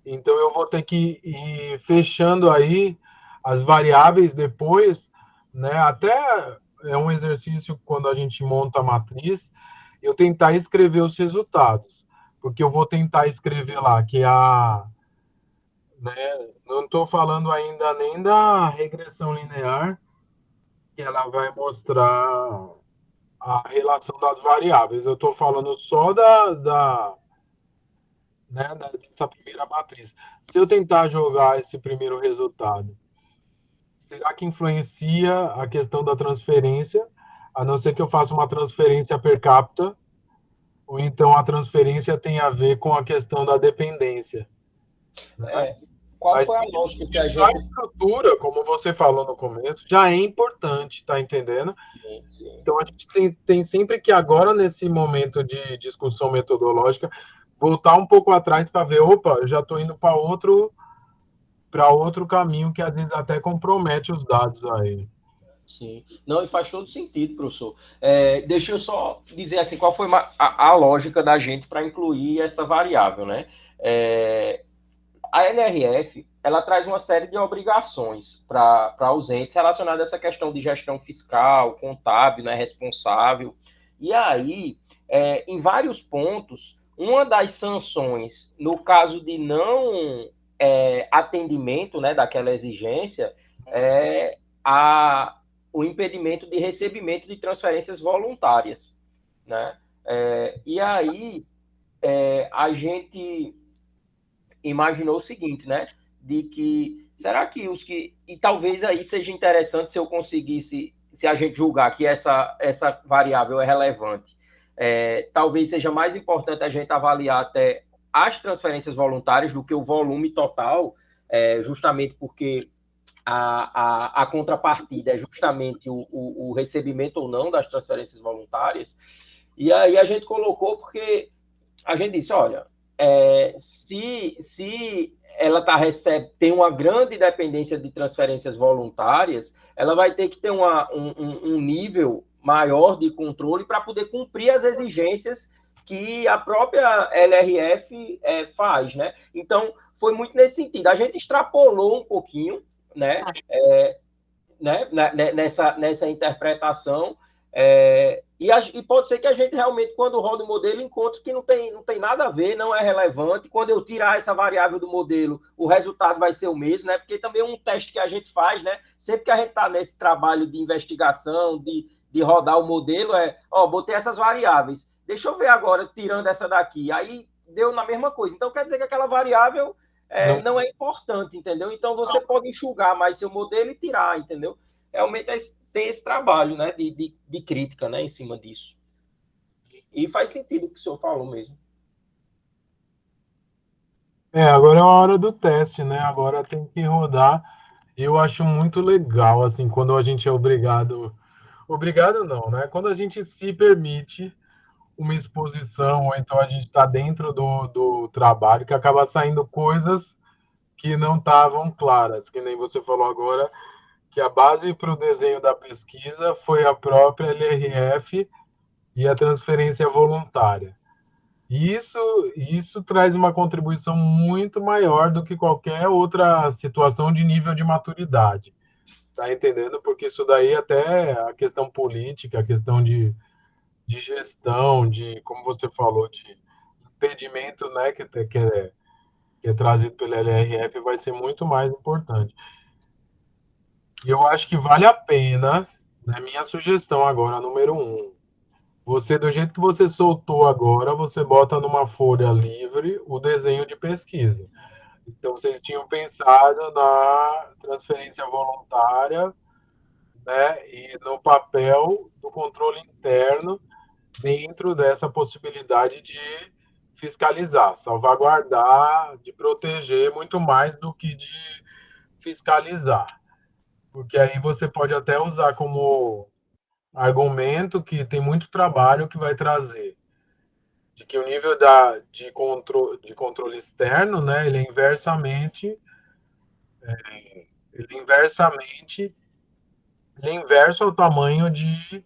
Então eu vou ter que ir fechando aí as variáveis depois, né? Até é um exercício quando a gente monta a matriz, eu tentar escrever os resultados, porque eu vou tentar escrever lá que né, não estou falando ainda nem da regressão linear, que ela vai mostrar a relação das variáveis. Eu estou falando só dessa primeira matriz. Se eu tentar jogar esse primeiro resultado, será que influencia a questão da transferência? A não ser que eu faça uma transferência per capita, ou então a transferência tem a ver com a questão da dependência. Né? Qual Mas foi a lógica que a a gente... estrutura, como você falou no começo, já é importante, tá entendendo? Então a gente tem sempre que agora, nesse momento de discussão metodológica, voltar um pouco atrás para ver, opa, eu já estou indo para outro caminho que às vezes até compromete os dados aí. Sim, não, e faz todo sentido, professor. Deixa eu só dizer assim, qual foi a lógica da gente para incluir essa variável, né? A NRF, ela traz uma série de obrigações para os entes relacionadas a essa questão de gestão fiscal, contábil, né, responsável. E aí, em vários pontos, uma das sanções, no caso de não atendimento, né, daquela exigência, é o impedimento de recebimento de transferências voluntárias, né? E aí, a gente imaginou o seguinte, né? De que, será que os que... E talvez aí seja interessante se eu conseguisse, se a gente julgar que essa variável é relevante, talvez seja mais importante a gente avaliar até as transferências voluntárias do que o volume total, justamente porque a contrapartida é justamente o recebimento ou não das transferências voluntárias. E aí a gente colocou porque a gente disse, olha, se ela tem uma grande dependência de transferências voluntárias, ela vai ter que ter um nível maior de controle para poder cumprir as exigências que a própria LRF faz, né? Então, foi muito nesse sentido. A gente extrapolou um pouquinho, né? Nessa interpretação, e pode ser que a gente realmente, quando roda o modelo, encontre que não tem nada a ver, não é relevante. Quando eu tirar essa variável do modelo, o resultado vai ser o mesmo, né? Porque também um teste que a gente faz, né? Sempre que a gente está nesse trabalho de investigação, de rodar o modelo, botei essas variáveis. Deixa eu ver agora, tirando essa daqui. Aí deu na mesma coisa. Então, quer dizer que aquela variável não é importante, entendeu? Então, você pode enxugar mais seu modelo e tirar, entendeu? Realmente tem esse trabalho, né, de crítica, né, em cima disso. E faz sentido o que o senhor falou mesmo. Agora é a hora do teste, né? Agora tem que rodar. Eu acho muito legal, assim, quando a gente é obrigado não, né? Quando a gente se permite uma exposição, ou então a gente está dentro do trabalho, que acaba saindo coisas que não estavam claras, que nem você falou agora, que a base para o desenho da pesquisa foi a própria LRF e a transferência voluntária. Isso traz uma contribuição muito maior do que qualquer outra situação de nível de maturidade. Tá entendendo? Porque isso daí até a questão política, a questão de gestão, de, como você falou, de impedimento, né, que é trazido pela LRF, vai ser muito mais importante. E eu acho que vale a pena, né, minha sugestão agora, número 1, você, do jeito que você soltou agora, você bota numa folha livre o desenho de pesquisa. Então, vocês tinham pensado na transferência voluntária, né, e no papel do controle interno dentro dessa possibilidade de fiscalizar, salvaguardar, de proteger muito mais do que de fiscalizar. Porque aí você pode até usar como argumento que tem muito trabalho que vai trazer, de que o nível de controle externo, né, ele é inverso ao tamanho de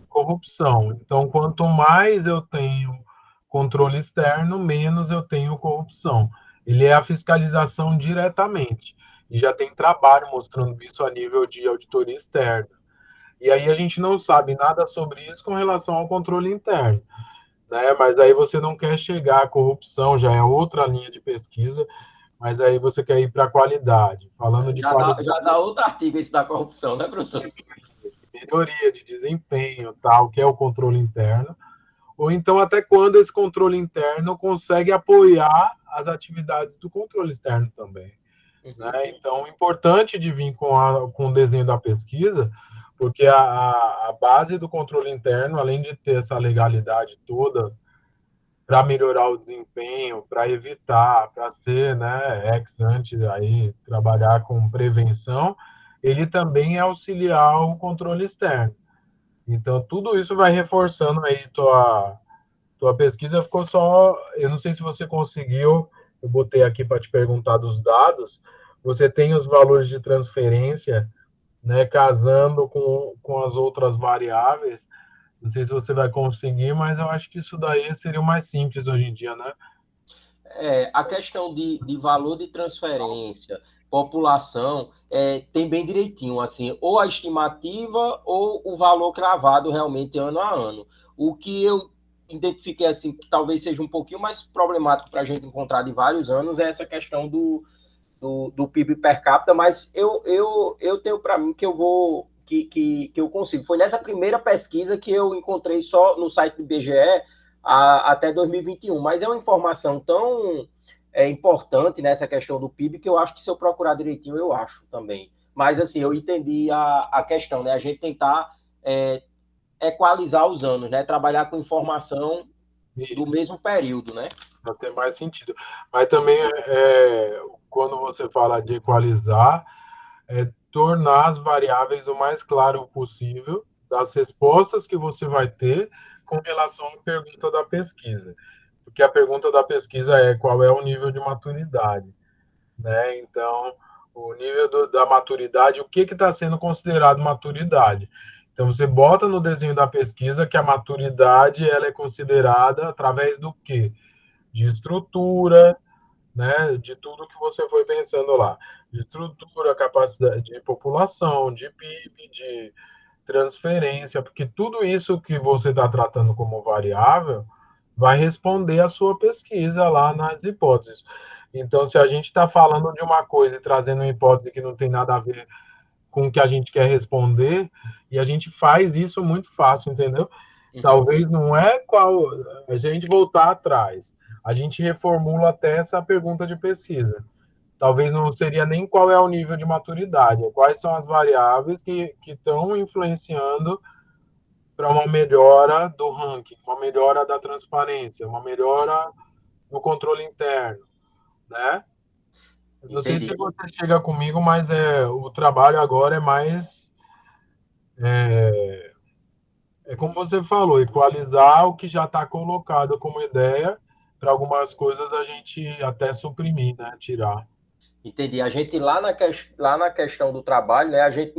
corrupção. Então, quanto mais eu tenho controle externo, menos eu tenho corrupção. Ele é a fiscalização diretamente. E já tem trabalho mostrando isso a nível de auditoria externa. E aí a gente não sabe nada sobre isso com relação ao controle interno, né? Mas aí você não quer chegar à corrupção, já é outra linha de pesquisa, mas aí você quer ir para a qualidade. Falando de qualidade, Já dá outro artigo esse da corrupção, né, professor? melhoria de desempenho, tal, que é o controle interno, ou então até quando esse controle interno consegue apoiar as atividades do controle externo também. Né? Então, importante de vir com o desenho da pesquisa, porque a base do controle interno, além de ter essa legalidade toda para melhorar o desempenho, para evitar, para ser, né, ex ante, aí trabalhar com prevenção, ele também é auxiliar o controle externo. Então, tudo isso vai reforçando aí Tua pesquisa ficou só, eu não sei se você conseguiu, eu botei aqui para te perguntar dos dados, você tem os valores de transferência, né, casando com as outras variáveis. Não sei se você vai conseguir, mas eu acho que isso daí seria o mais simples hoje em dia, né? A questão de valor de transferência, população, tem bem direitinho, assim, ou a estimativa ou o valor cravado realmente ano a ano. O que eu identifiquei, assim, que talvez seja um pouquinho mais problemático para a gente encontrar de vários anos é essa questão do PIB per capita, mas eu tenho para mim que eu vou que eu consigo. Foi nessa primeira pesquisa que eu encontrei só no site do IBGE até 2021, mas é uma informação tão importante nessa questão do PIB que eu acho que se eu procurar direitinho eu acho também. Mas assim, eu entendi a questão, né? A gente tentar equalizar os anos, né? Trabalhar com informação do mesmo período, né? Para ter mais sentido. Mas também, quando você fala de equalizar, tornar as variáveis o mais claro possível das respostas que você vai ter com relação à pergunta da pesquisa. Porque a pergunta da pesquisa é qual é o nível de maturidade, né? Então, o nível da maturidade, o que está sendo considerado maturidade? Então, você bota no desenho da pesquisa que a maturidade ela é considerada através do quê? De estrutura, né, de tudo que você foi pensando lá, de estrutura, capacidade de população, de PIB, de transferência, porque tudo isso que você está tratando como variável vai responder à sua pesquisa lá nas hipóteses. Então, se a gente está falando de uma coisa e trazendo uma hipótese que não tem nada a ver com o que a gente quer responder, e a gente faz isso muito fácil, entendeu? Talvez não é qual a gente voltar atrás. A gente reformula até essa pergunta de pesquisa. Talvez não seria nem qual é o nível de maturidade, quais são as variáveis que estão influenciando para uma melhora do ranking, uma melhora da transparência, uma melhora no controle interno, né? Não sei se você chega comigo, mas o trabalho agora é mais como você falou, equalizar o que já está colocado como ideia, para algumas coisas a gente até suprimir, né? Tirar. Entendi. A gente lá na questão do trabalho, né? A gente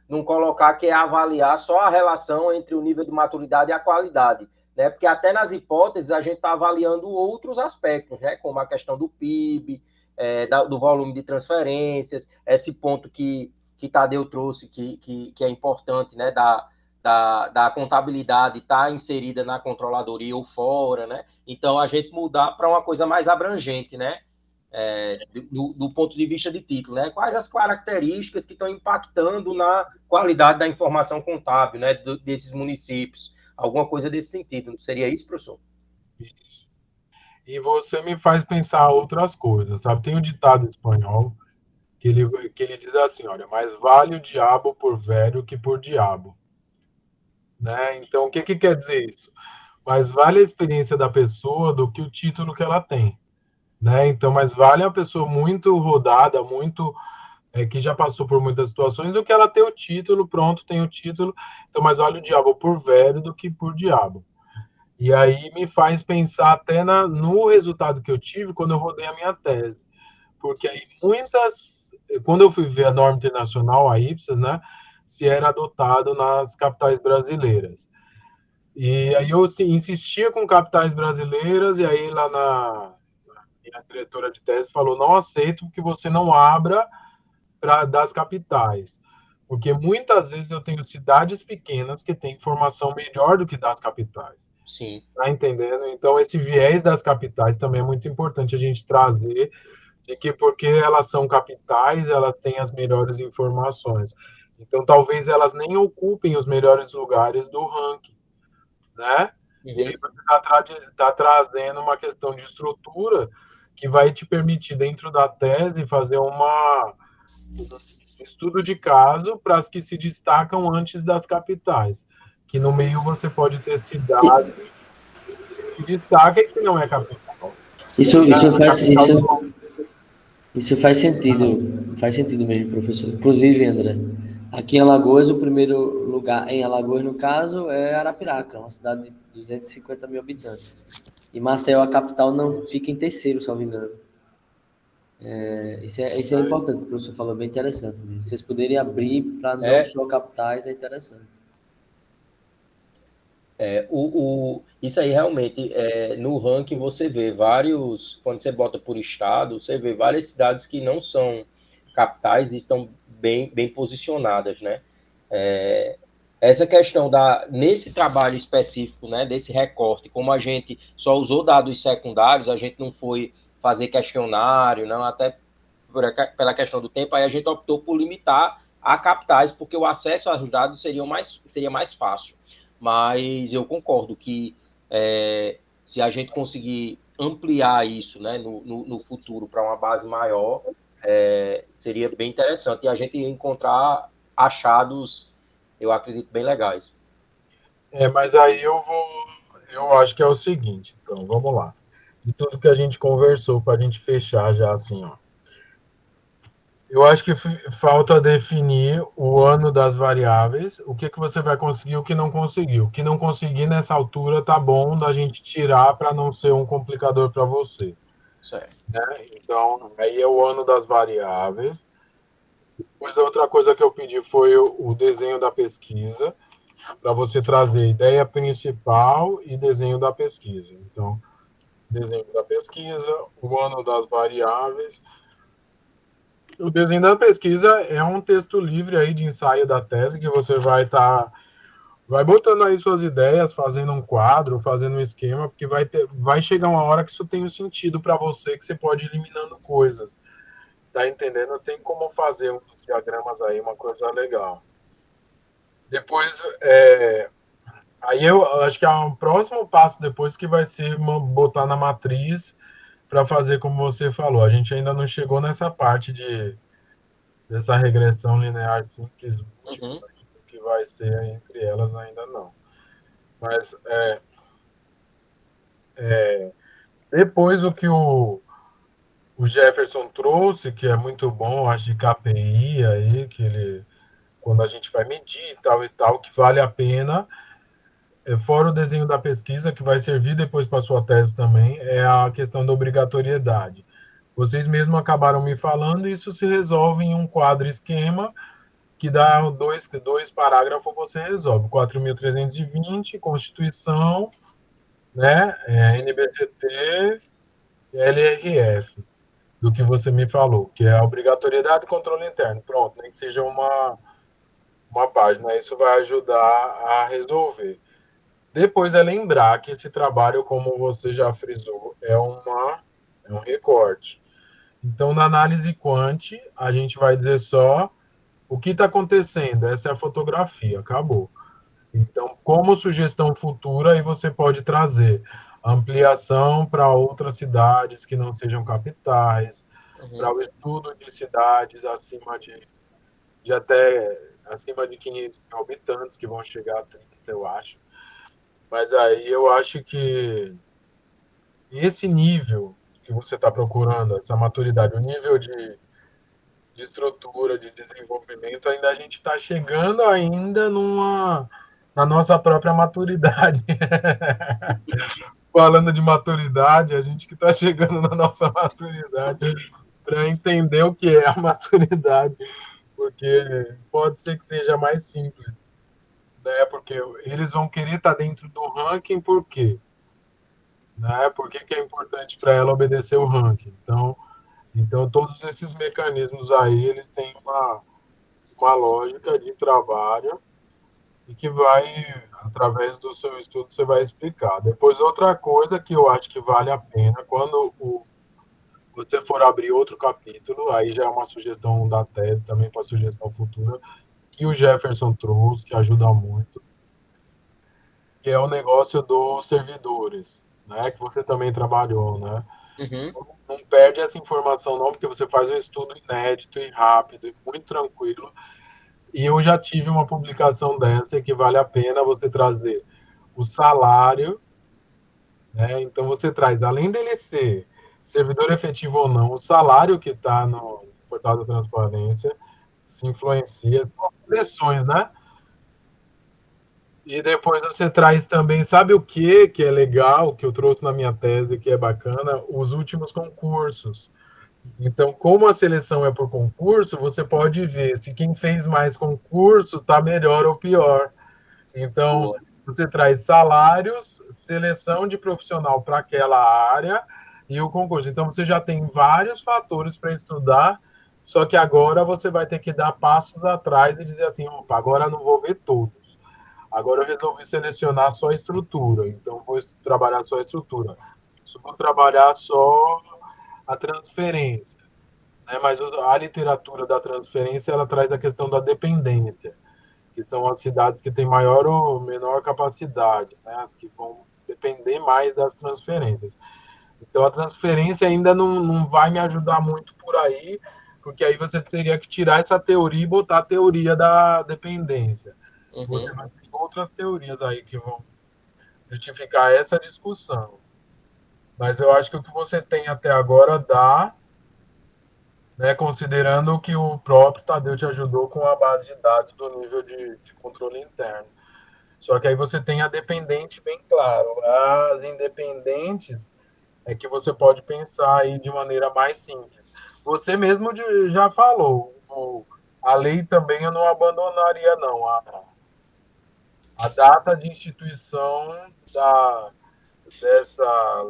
não colocar que é avaliar só a relação entre o nível de maturidade e a qualidade, né? Porque até nas hipóteses a gente está avaliando outros aspectos, né? Como a questão do PIB, do volume de transferências, esse ponto que Tadeu trouxe, que é importante, né? Da contabilidade estar inserida na controladoria ou fora, né? Então, a gente mudar para uma coisa mais abrangente, né? Do ponto de vista de título, né? Quais as características que estão impactando na qualidade da informação contábil, né? Desses municípios. Alguma coisa desse sentido. Seria isso, professor? Isso. E você me faz pensar outras coisas, sabe? Tem um ditado espanhol que ele diz assim, olha, mais vale o diabo por velho que por diabo. Né? Então, o que quer dizer isso? Mais vale a experiência da pessoa do que o título que ela tem. Né? Então, mais vale a pessoa muito rodada, muito que já passou por muitas situações, do que ela ter o título, pronto, tem o título. Então, mais vale o diabo por velho do que por diabo. E aí me faz pensar até no resultado que eu tive quando eu rodei a minha tese. Porque aí quando eu fui ver a norma internacional, a IPSAS, né, se era adotado nas capitais brasileiras. E aí eu insistia com capitais brasileiras, e aí lá minha diretora de tese falou, não aceito que você não abra das capitais. Porque muitas vezes eu tenho cidades pequenas que têm informação melhor do que das capitais. Sim. Tá entendendo? Então, esse viés das capitais também é muito importante a gente trazer, de que porque elas são capitais, elas têm as melhores informações. Então, talvez elas nem ocupem os melhores lugares do ranking, né? Uhum. E aí você está trazendo uma questão de estrutura que vai te permitir, dentro da tese, fazer um estudo de caso para as que se destacam antes das capitais. Que no meio você pode ter cidade que destaca e que não é capital. Isso faz sentido mesmo, professor. Inclusive, André, Aqui em Alagoas, o primeiro lugar, em Alagoas, no caso, é Arapiraca, uma cidade de 250 mil habitantes. E Maceió, a capital, não fica em terceiro, salvo engano. Isso é importante, o que o professor falou, bem interessante. Mesmo. Vocês poderem abrir para não só capitais, é interessante. Isso aí realmente, no ranking você vê vários, quando você bota por estado, você vê várias cidades que não são capitais e estão bem posicionadas, né? Essa questão nesse trabalho específico, né, desse recorte, como a gente só usou dados secundários, a gente não foi fazer questionário, não, até pela questão do tempo, aí a gente optou por limitar a capitais, porque o acesso aos dados seria mais fácil. Mas eu concordo que se a gente conseguir ampliar isso, né, no futuro para uma base maior, seria bem interessante. E a gente encontrar achados, eu acredito, bem legais. Mas aí eu acho que é o seguinte, então, vamos lá. De tudo que a gente conversou, para a gente fechar já assim, ó. Eu acho que falta definir o ano das variáveis, o que você vai conseguir, o que não conseguiu. O que não conseguir nessa altura tá bom da gente tirar para não ser um complicador para você. Certo. Né? Então, aí é o ano das variáveis. Depois, a outra coisa que eu pedi foi o desenho da pesquisa, para você trazer ideia principal e desenho da pesquisa. Então, desenho da pesquisa, o ano das variáveis. O desenho da pesquisa é um texto livre aí de ensaio da tese que você vai botando aí suas ideias, fazendo um quadro, fazendo um esquema, porque vai chegar uma hora que isso tem um sentido para você, que você pode ir eliminando coisas. Tá entendendo? Tem como fazer uns diagramas aí, uma coisa legal. Depois, aí eu acho que é um próximo passo depois que vai ser botar na matriz para fazer como você falou. A gente ainda não chegou nessa parte dessa regressão linear simples útil, que vai ser entre elas ainda não. Mas depois o que o Jefferson trouxe, que é muito bom, acho de KPI aí, que ele, quando a gente vai medir e tal, que vale a pena, fora o desenho da pesquisa, que vai servir depois para a sua tese também, é a questão da obrigatoriedade. Vocês mesmos acabaram me falando, e isso se resolve em um quadro esquema, que dá dois parágrafos, você resolve. 4.320, Constituição, né, NBCT e LRF, do que você me falou, que é a obrigatoriedade e controle interno. Pronto, nem que seja uma página, isso vai ajudar a resolver. Depois é lembrar que esse trabalho, como você já frisou, é um recorte. Então, na análise quant, a gente vai dizer só o que está acontecendo. Essa é a fotografia, acabou. Então, como sugestão futura, aí você pode trazer ampliação para outras cidades que não sejam capitais, para o estudo de cidades acima de 500 mil habitantes, que vão chegar a 30, eu acho. Mas aí eu acho que esse nível que você está procurando, essa maturidade, o nível de estrutura, de desenvolvimento, ainda a gente está chegando ainda na nossa própria maturidade. Falando de maturidade, a gente que está chegando na nossa maturidade para entender o que é a maturidade, porque pode ser que seja mais simples, né? Porque eles vão querer estar dentro do ranking, por quê? Né? Por que é importante para ela obedecer o ranking? Então, todos esses mecanismos aí, eles têm uma lógica de trabalho e que vai, através do seu estudo, você vai explicar. Depois, outra coisa que eu acho que vale a pena, quando você for abrir outro capítulo, aí já é uma sugestão da tese, também para sugestão futura, que o Jefferson trouxe, que ajuda muito, que é o negócio dos servidores, né, que você também trabalhou, né? Não perde essa informação não, porque você faz um estudo inédito e rápido e muito tranquilo. E eu já tive uma publicação dessa que vale a pena você trazer o salário, né? Então você traz, além dele ser servidor efetivo ou não, o salário que está no portal da transparência se influencia, seleções, né? E depois você traz também, sabe o que é legal, que eu trouxe na minha tese, que é bacana? Os últimos concursos. Então, como a seleção é por concurso, você pode ver se quem fez mais concurso está melhor ou pior. Então, Boa. você traz salários, seleção de profissional para aquela área e o concurso. Então, você já tem vários fatores para estudar, só que agora você vai ter que dar passos atrás e dizer assim: opa, agora eu não vou ver todos. Agora eu resolvi selecionar só a estrutura. Então, vou trabalhar só a estrutura. Vou trabalhar só a transferência, né? Mas a literatura da transferência ela traz a questão da dependência, que são as cidades que têm maior ou menor capacidade, né? As que vão depender mais das transferências. Então, a transferência ainda não vai me ajudar muito por aí, porque aí você teria que tirar essa teoria e botar a teoria da dependência. Você vai ter outras teorias aí que vão justificar essa discussão. Mas eu acho que o que você tem até agora dá, né, considerando que o próprio Tadeu te ajudou com a base de dados do nível de controle interno. Só que aí você tem a dependente bem claro. As independentes é que você pode pensar aí de maneira mais simples. Você mesmo já falou, a lei também eu não abandonaria, não. A data de instituição dessa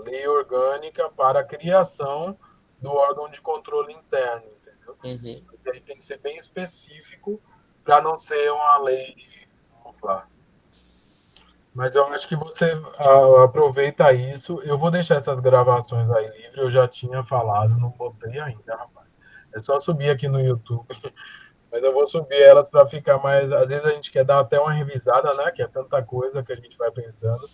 lei orgânica para a criação do órgão de controle interno, entendeu? Uhum. Ele tem que ser bem específico para não ser uma lei ampla. Mas eu acho que você aproveita isso. Eu vou deixar essas gravações aí livre. Eu já tinha falado, não botei ainda, rapaz. É só subir aqui no YouTube. Mas eu vou subir elas para ficar mais. Às vezes a gente quer dar até uma revisada, né? Que é tanta coisa que a gente vai pensando.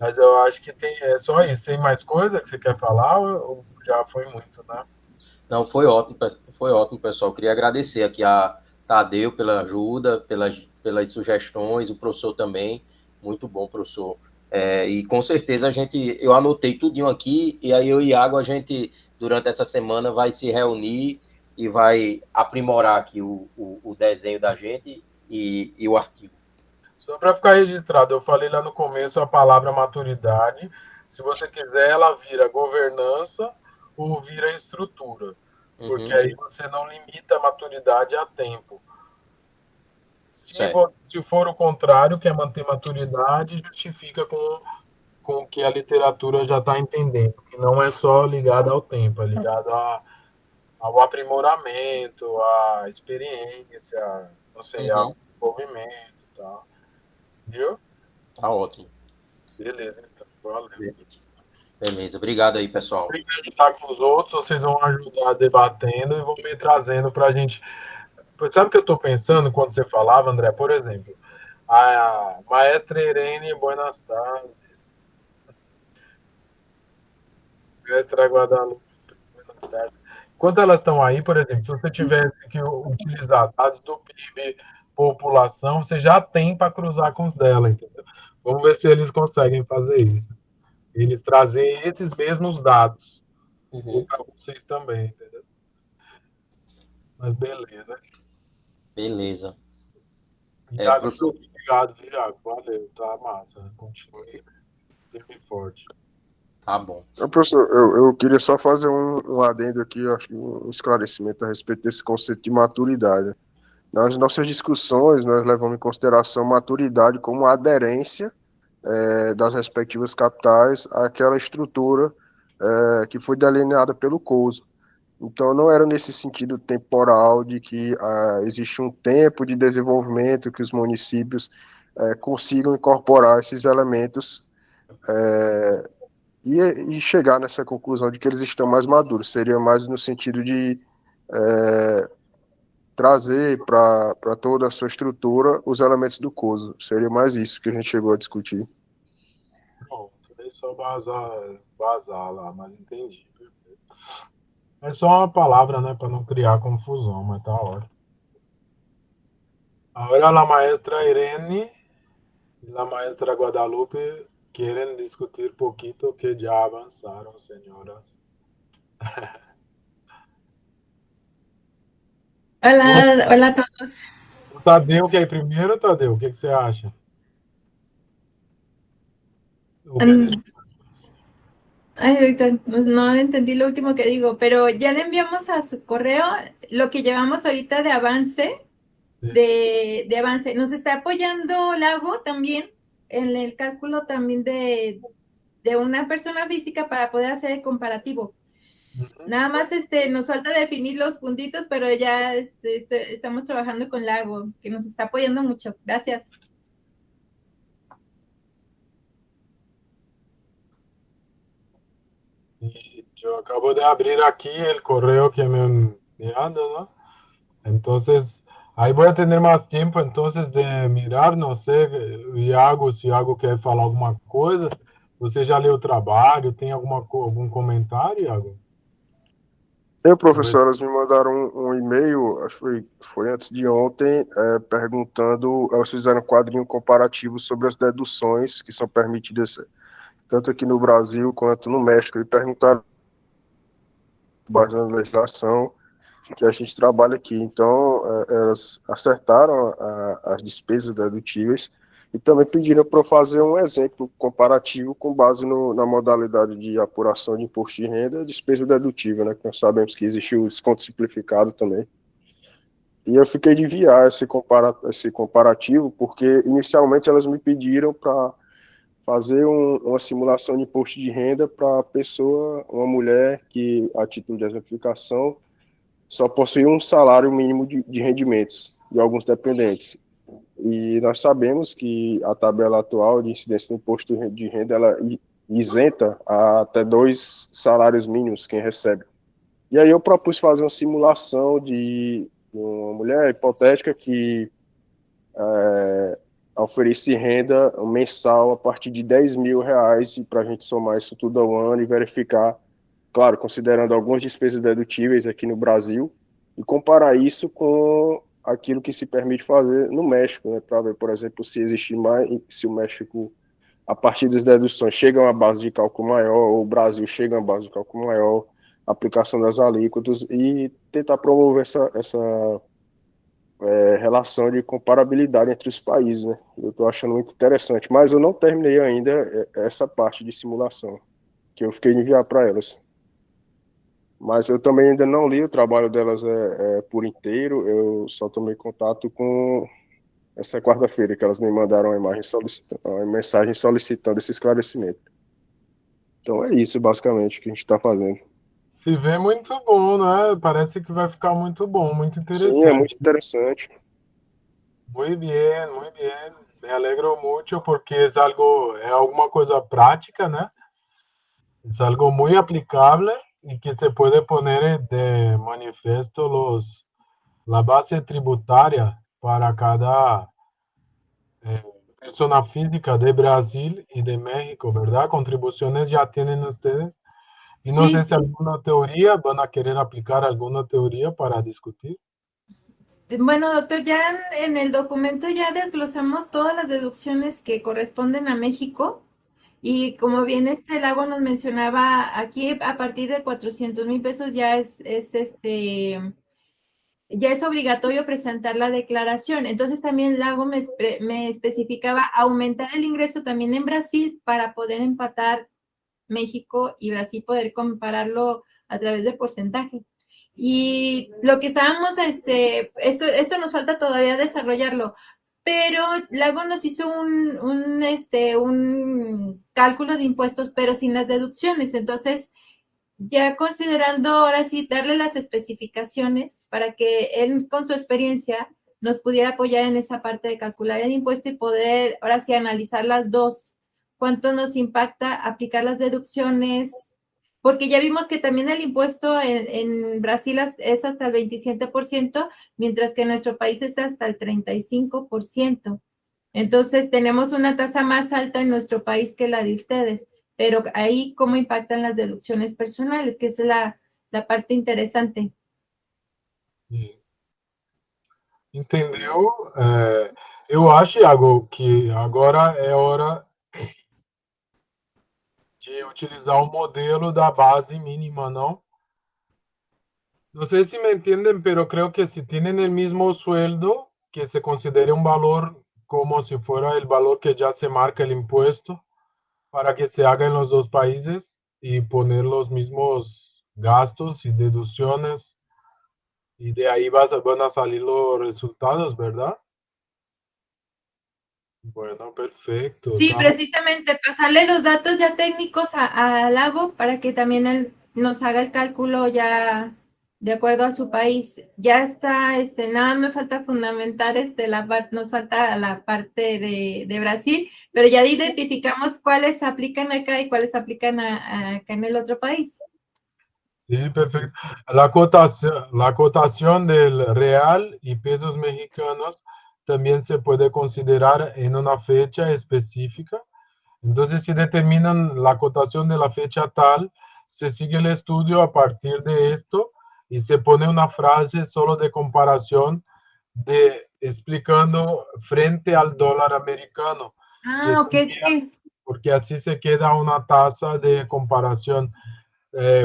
Mas eu acho que é só isso. Tem mais coisa que você quer falar ou já foi muito, né? Não, foi ótimo, pessoal. Queria agradecer aqui a Tadeu pela ajuda, pelas sugestões, o professor também. Muito bom, professor. E com certeza eu anotei tudinho aqui, e aí eu e Iago, a gente, durante essa semana, vai se reunir e vai aprimorar aqui o desenho da gente e o artigo. Só para ficar registrado, eu falei lá no começo a palavra maturidade. Se você quiser, ela vira governança ou vira estrutura. Porque Uhum. aí você não limita a maturidade a tempo. Certo. Se for o contrário, que é manter maturidade, justifica com o que a literatura já está entendendo, que não é só ligado ao tempo, é ligado ao aprimoramento, à experiência, não sei, ao Uhum. desenvolvimento e tal. Viu? Tá ótimo. Beleza, então. Valeu. Beleza. Obrigado aí, pessoal. Obrigado estar com os outros, vocês vão ajudar debatendo e vão me trazendo para a gente. Sabe o que eu estou pensando quando você falava, André? Por exemplo, a maestra Irene, buenas tardes. Maestra Guadalupe, buenas tardes. Enquanto elas estão aí, por exemplo, se você tivesse que utilizar dados do PIB, população, você já tem para cruzar com os dela, entendeu? Vamos ver se eles conseguem fazer isso. Eles trazem esses mesmos dados. Ou Uhum. para vocês também, entendeu? Mas beleza. Beleza. Iago, Professor, obrigado, viu, Iago? Valeu, tá massa. Continue firme e forte. tá bom. Professor, eu queria só fazer um adendo aqui, acho que um esclarecimento a respeito desse conceito de maturidade. Nas nossas discussões, nós levamos em consideração maturidade como aderência das respectivas capitais àquela estrutura que foi delineada pelo COUSO. Então, não era nesse sentido temporal de que existe um tempo de desenvolvimento que os municípios consigam incorporar esses elementos e chegar nessa conclusão de que eles estão mais maduros. Seria mais no sentido de trazer para toda a sua estrutura os elementos do COSO. Seria mais isso que a gente chegou a discutir. Pronto, é só vazar lá, mas entendi. Perfeito. É só uma palavra, né, para não criar confusão, mas tá ótimo. Agora a maestra Irene e a maestra Guadalupe querem discutir poquito que já avançaram, senhoras. Hola, hola a todos. Tadeu quer ir primeiro, Tadeu? O que você acha? O que Mm, Ay, ahorita no entendí lo último que digo, pero ya le enviamos a su correo lo que llevamos ahorita de avance, de avance. Nos está apoyando Lago también en el cálculo también de una persona física para poder hacer el comparativo. Nada más nos falta definir los puntitos, pero ya estamos trabajando con Lago, que nos está apoyando mucho. Gracias. Y yo acabo de abrir aquí el correo que me han enviado, ¿no? Entonces, ahí voy a tener más tiempo entonces de mirar, não sei, Iago, se Iago quer falar alguma coisa. Você já leu o trabalho? Tem algum comentário, Iago? Professor, elas me mandaram um e-mail, acho que foi antes de ontem, perguntando, elas fizeram um quadrinho comparativo sobre as deduções que são permitidas tanto aqui no Brasil quanto no México, e perguntaram base na legislação que a gente trabalha aqui. Então, elas acertaram as despesas dedutíveis e também pediram para eu fazer um exemplo comparativo com base na modalidade de apuração de imposto de renda e despesa dedutível, né, que nós sabemos que existe o desconto simplificado também. E eu fiquei de enviar esse comparativo, porque inicialmente elas me pediram para fazer uma simulação de imposto de renda para a pessoa, uma mulher que, a título de exemplificação, só possui um salário mínimo de rendimentos de alguns dependentes. E nós sabemos que a tabela atual de incidência do imposto de renda, ela isenta até 2 salários mínimos quem recebe. E aí eu propus fazer uma simulação de uma mulher hipotética que oferece renda mensal a partir de R$10.000, para a gente somar isso tudo ao ano e verificar, claro, considerando algumas despesas dedutíveis aqui no Brasil, e comparar isso com aquilo que se permite fazer no México, né, para ver, por exemplo, se existe mais, se o México, a partir das deduções, chega a uma base de cálculo maior, ou o Brasil chega a uma base de cálculo maior, aplicação das alíquotas, e tentar promover essa relação de comparabilidade entre os países, né? Eu estou achando muito interessante, mas eu não terminei ainda essa parte de simulação, que eu fiquei de enviar para elas. Mas eu também ainda não li o trabalho delas por inteiro, eu só tomei contato com essa quarta-feira, que elas me mandaram uma mensagem solicitando esse esclarecimento. Então é isso, basicamente, que a gente está fazendo. Se vê muito bom, né? Parece que vai ficar muito bom, muito interessante. Sim, é muito interessante. Muy bien, muy bien. Me alegro mucho porque es alguma coisa prática, né? Es algo muy aplicable y que se puede poner de manifiesto la base tributaria para cada persona física de Brasil y de México, ¿verdad? Contribuciones ya tienen ustedes. Y no sé si alguna teoría, van a querer aplicar alguna teoría para discutir. Bueno, doctor, ya en el documento ya desglosamos todas las deducciones que corresponden a México y como bien Lago nos mencionaba, aquí a partir de 400,000 pesos ya ya es obligatorio presentar la declaración. Entonces también Lago me especificaba aumentar el ingreso también en Brasil para poder empatar México y Brasil, poder compararlo a través de porcentaje. Y lo que estábamos, esto nos falta todavía desarrollarlo, pero Lago nos hizo un cálculo de impuestos, pero sin las deducciones. Entonces, ya considerando ahora sí darle las especificaciones para que él con su experiencia nos pudiera apoyar en esa parte de calcular el impuesto y poder ahora sí analizar las dos, cuánto nos impacta aplicar las deducciones, porque ya vimos que también el impuesto en Brasil es hasta el 27%, mientras que en nuestro país es hasta el 35%. Entonces tenemos una tasa más alta en nuestro país que la de ustedes. Pero ahí cómo impactan las deducciones personales, que es la parte interesante. Entendeu? Eu acho, Iago, que agora é hora de utilizar o modelo da base mínima, ¿no? No sé si me entienden, pero creo que si tienen el mismo sueldo, que se considere un valor como si fuera el valor que ya se marca el impuesto para que se haga en los dos países y poner los mismos gastos y deducciones y de ahí van a salir los resultados, ¿verdad? Bueno, perfecto. Sí, precisamente pasarle los datos ya técnicos a Lago para que también él nos haga el cálculo ya de acuerdo a su país. Ya está, nada me falta fundamentar nos falta la parte de Brasil, pero ya identificamos cuáles se aplican acá y cuáles se aplican acá en el otro país. Sí, perfecto. La cotación del real y pesos mexicanos también se puede considerar en una fecha específica. Entonces, si determinan la cotación de la fecha tal, se sigue el estudio a partir de esto y se pone una frase solo de comparación explicando frente al dólar americano. Ah, ok, sí. Porque así se queda una tasa de comparación.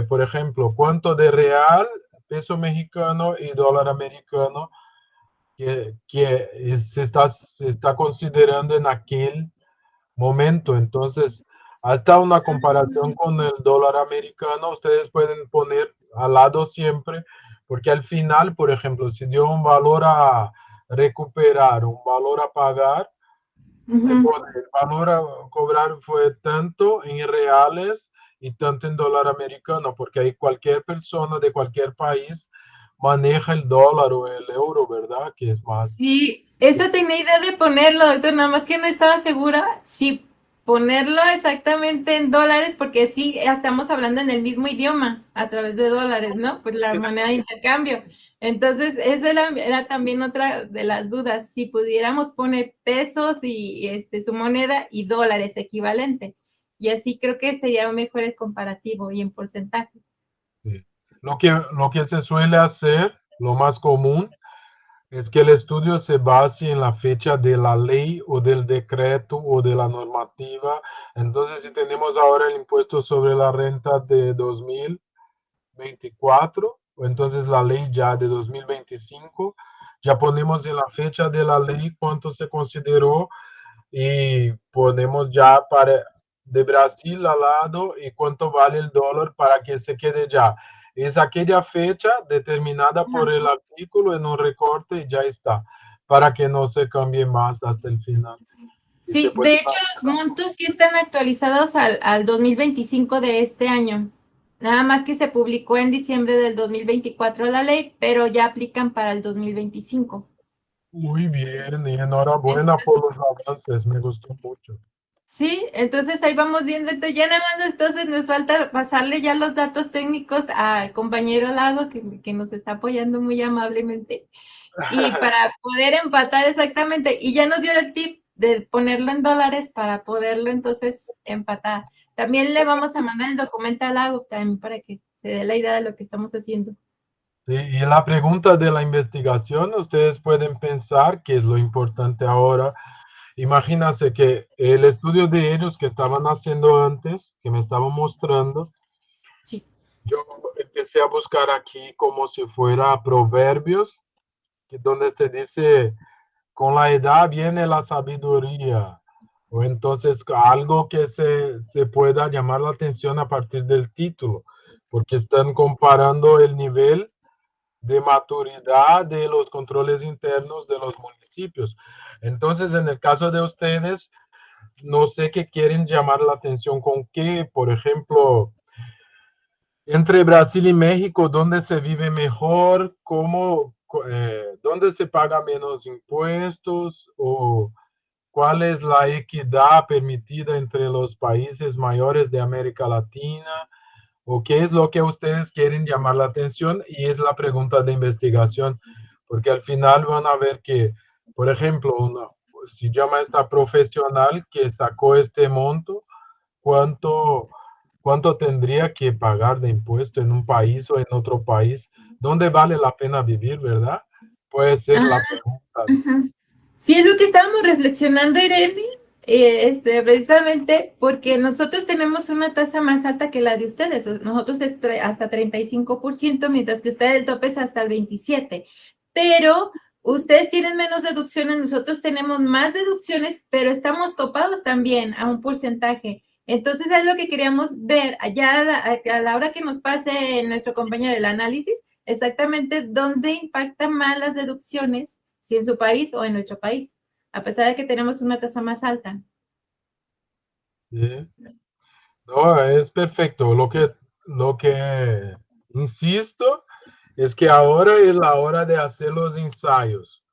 Por ejemplo, cuánto de real, peso mexicano y dólar americano que se está considerando en aquel momento. Entonces, hasta una comparación con el dólar americano, ustedes pueden poner al lado siempre, porque al final, por ejemplo, si dio un valor a recuperar, un valor a pagar, el valor a cobrar fue tanto en reales y tanto en dólar americano, porque ahí cualquier persona de cualquier país maneja el dólar o el euro, ¿verdad? Que es más. Sí, eso tenía idea de ponerlo, doctor, nada más que no estaba segura si ponerlo exactamente en dólares, porque sí, estamos hablando en el mismo idioma a través de dólares, ¿no? Pues la moneda de intercambio. Entonces, esa era también otra de las dudas, si pudiéramos poner pesos y su moneda y dólares equivalente. Y así creo que sería mejor el comparativo y en porcentaje. Sí. Lo que se suele hacer, lo más común, es que el estudio se base en la fecha de la ley o del decreto o de la normativa. Entonces, si tenemos ahora el impuesto sobre la renta de 2024, o entonces la ley ya de 2025, ya ponemos en la fecha de la ley cuánto se consideró y ponemos ya de Brasil al lado y cuánto vale el dólar para que se quede ya. Es aquella fecha determinada por el artículo en un recorte y ya está, para que no se cambie más hasta el final. Sí, de hecho los montos sí están actualizados al 2025 de este año. Nada más que se publicó en diciembre del 2024 la ley, pero ya aplican para el 2025. Muy bien, y enhorabuena por los avances, me gustó mucho. Sí, entonces ahí vamos viendo, entonces ya nada más entonces nos falta pasarle ya los datos técnicos al compañero Lago que nos está apoyando muy amablemente y para poder empatar exactamente, y ya nos dio el tip de ponerlo en dólares para poderlo entonces empatar. También le vamos a mandar el documento al Lago también para que se dé la idea de lo que estamos haciendo. Sí, y la pregunta de la investigación, ustedes pueden pensar que es lo importante ahora. Imagínense que el estudio de ellos que estaban haciendo antes, que me estaban mostrando, sí. Yo empecé a buscar aquí como si fuera proverbios, donde se dice, con la edad viene la sabiduría, o entonces algo que se pueda llamar la atención a partir del título, porque están comparando el nivel de maturidad de los controles internos de los municipios. Entonces, en el caso de ustedes, no sé qué quieren llamar la atención con qué, por ejemplo, entre Brasil y México, ¿dónde se vive mejor? ¿Dónde se paga menos impuestos? ¿O cuál es la equidad permitida entre los países mayores de América Latina? ¿O qué es lo que ustedes quieren llamar la atención? Y es la pregunta de investigación, porque al final van a ver que, por ejemplo, si llama esta profesional que sacó este monto, ¿cuánto tendría que pagar de impuesto en un país o en otro país? ¿Dónde vale la pena vivir, verdad? Puede ser la pregunta. Sí, es lo que estábamos reflexionando, Irene, precisamente porque nosotros tenemos una tasa más alta que la de ustedes. Nosotros es hasta 35%, mientras que ustedes el tope es hasta el 27%. Pero ustedes tienen menos deducciones, nosotros tenemos más deducciones, pero estamos topados también a un porcentaje. Entonces es lo que queríamos ver allá a la hora que nos pase nuestro compañero el análisis, exactamente dónde impactan más las deducciones, si en su país o en nuestro país, a pesar de que tenemos una tasa más alta. Sí. No, es perfecto. Lo que insisto es que ahora es la hora de hacer los ensayos,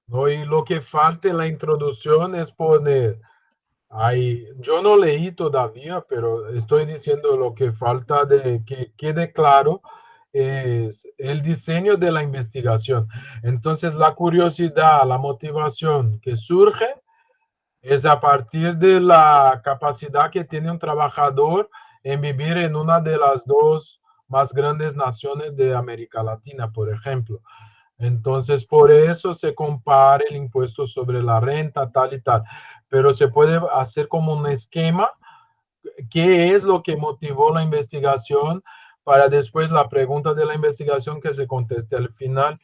¿no? Y lo que falta en la introducción es poner ahí, yo no leí todavía, pero estoy diciendo lo que falta de que quede claro es el diseño de la investigación. Entonces, la curiosidad, la motivación que surge es a partir de la capacidad que tiene un trabajador en vivir en una de las dos más grandes naciones de América Latina, por ejemplo. Entonces, por eso se compara el impuesto sobre la renta, tal y tal. Pero se puede hacer como un esquema, qué es lo que motivó la investigación, para después la pregunta de la investigación que se conteste al final.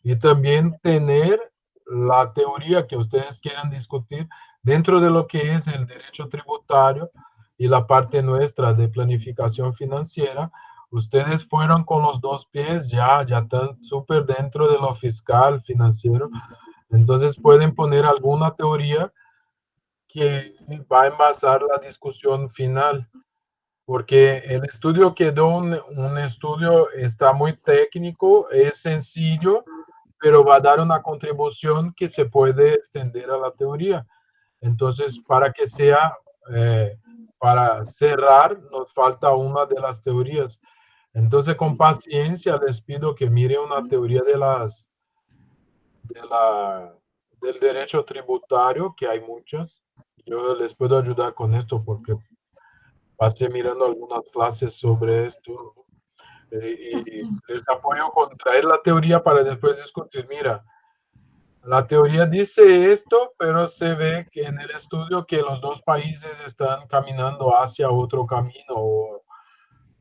Y también tener la teoría que ustedes quieran discutir dentro de lo que es el derecho tributario y la parte nuestra de planificación financiera. Ustedes fueron con los dos pies, ya están súper dentro de lo fiscal, financiero. Entonces pueden poner alguna teoría que va a envasar la discusión final, porque el estudio quedó un estudio, está muy técnico, es sencillo, pero va a dar una contribución que se puede extender a la teoría. Entonces, para que sea, para cerrar, nos falta una de las teorías. Entonces, con paciencia les pido que miren una teoría del derecho tributario, que hay muchas. Yo les puedo ayudar con esto porque pasé mirando algunas clases sobre esto, y les apoyo con traer la teoría para después discutir. Mira, la teoría dice esto, pero se ve que en el estudio que los dos países están caminando hacia otro camino, o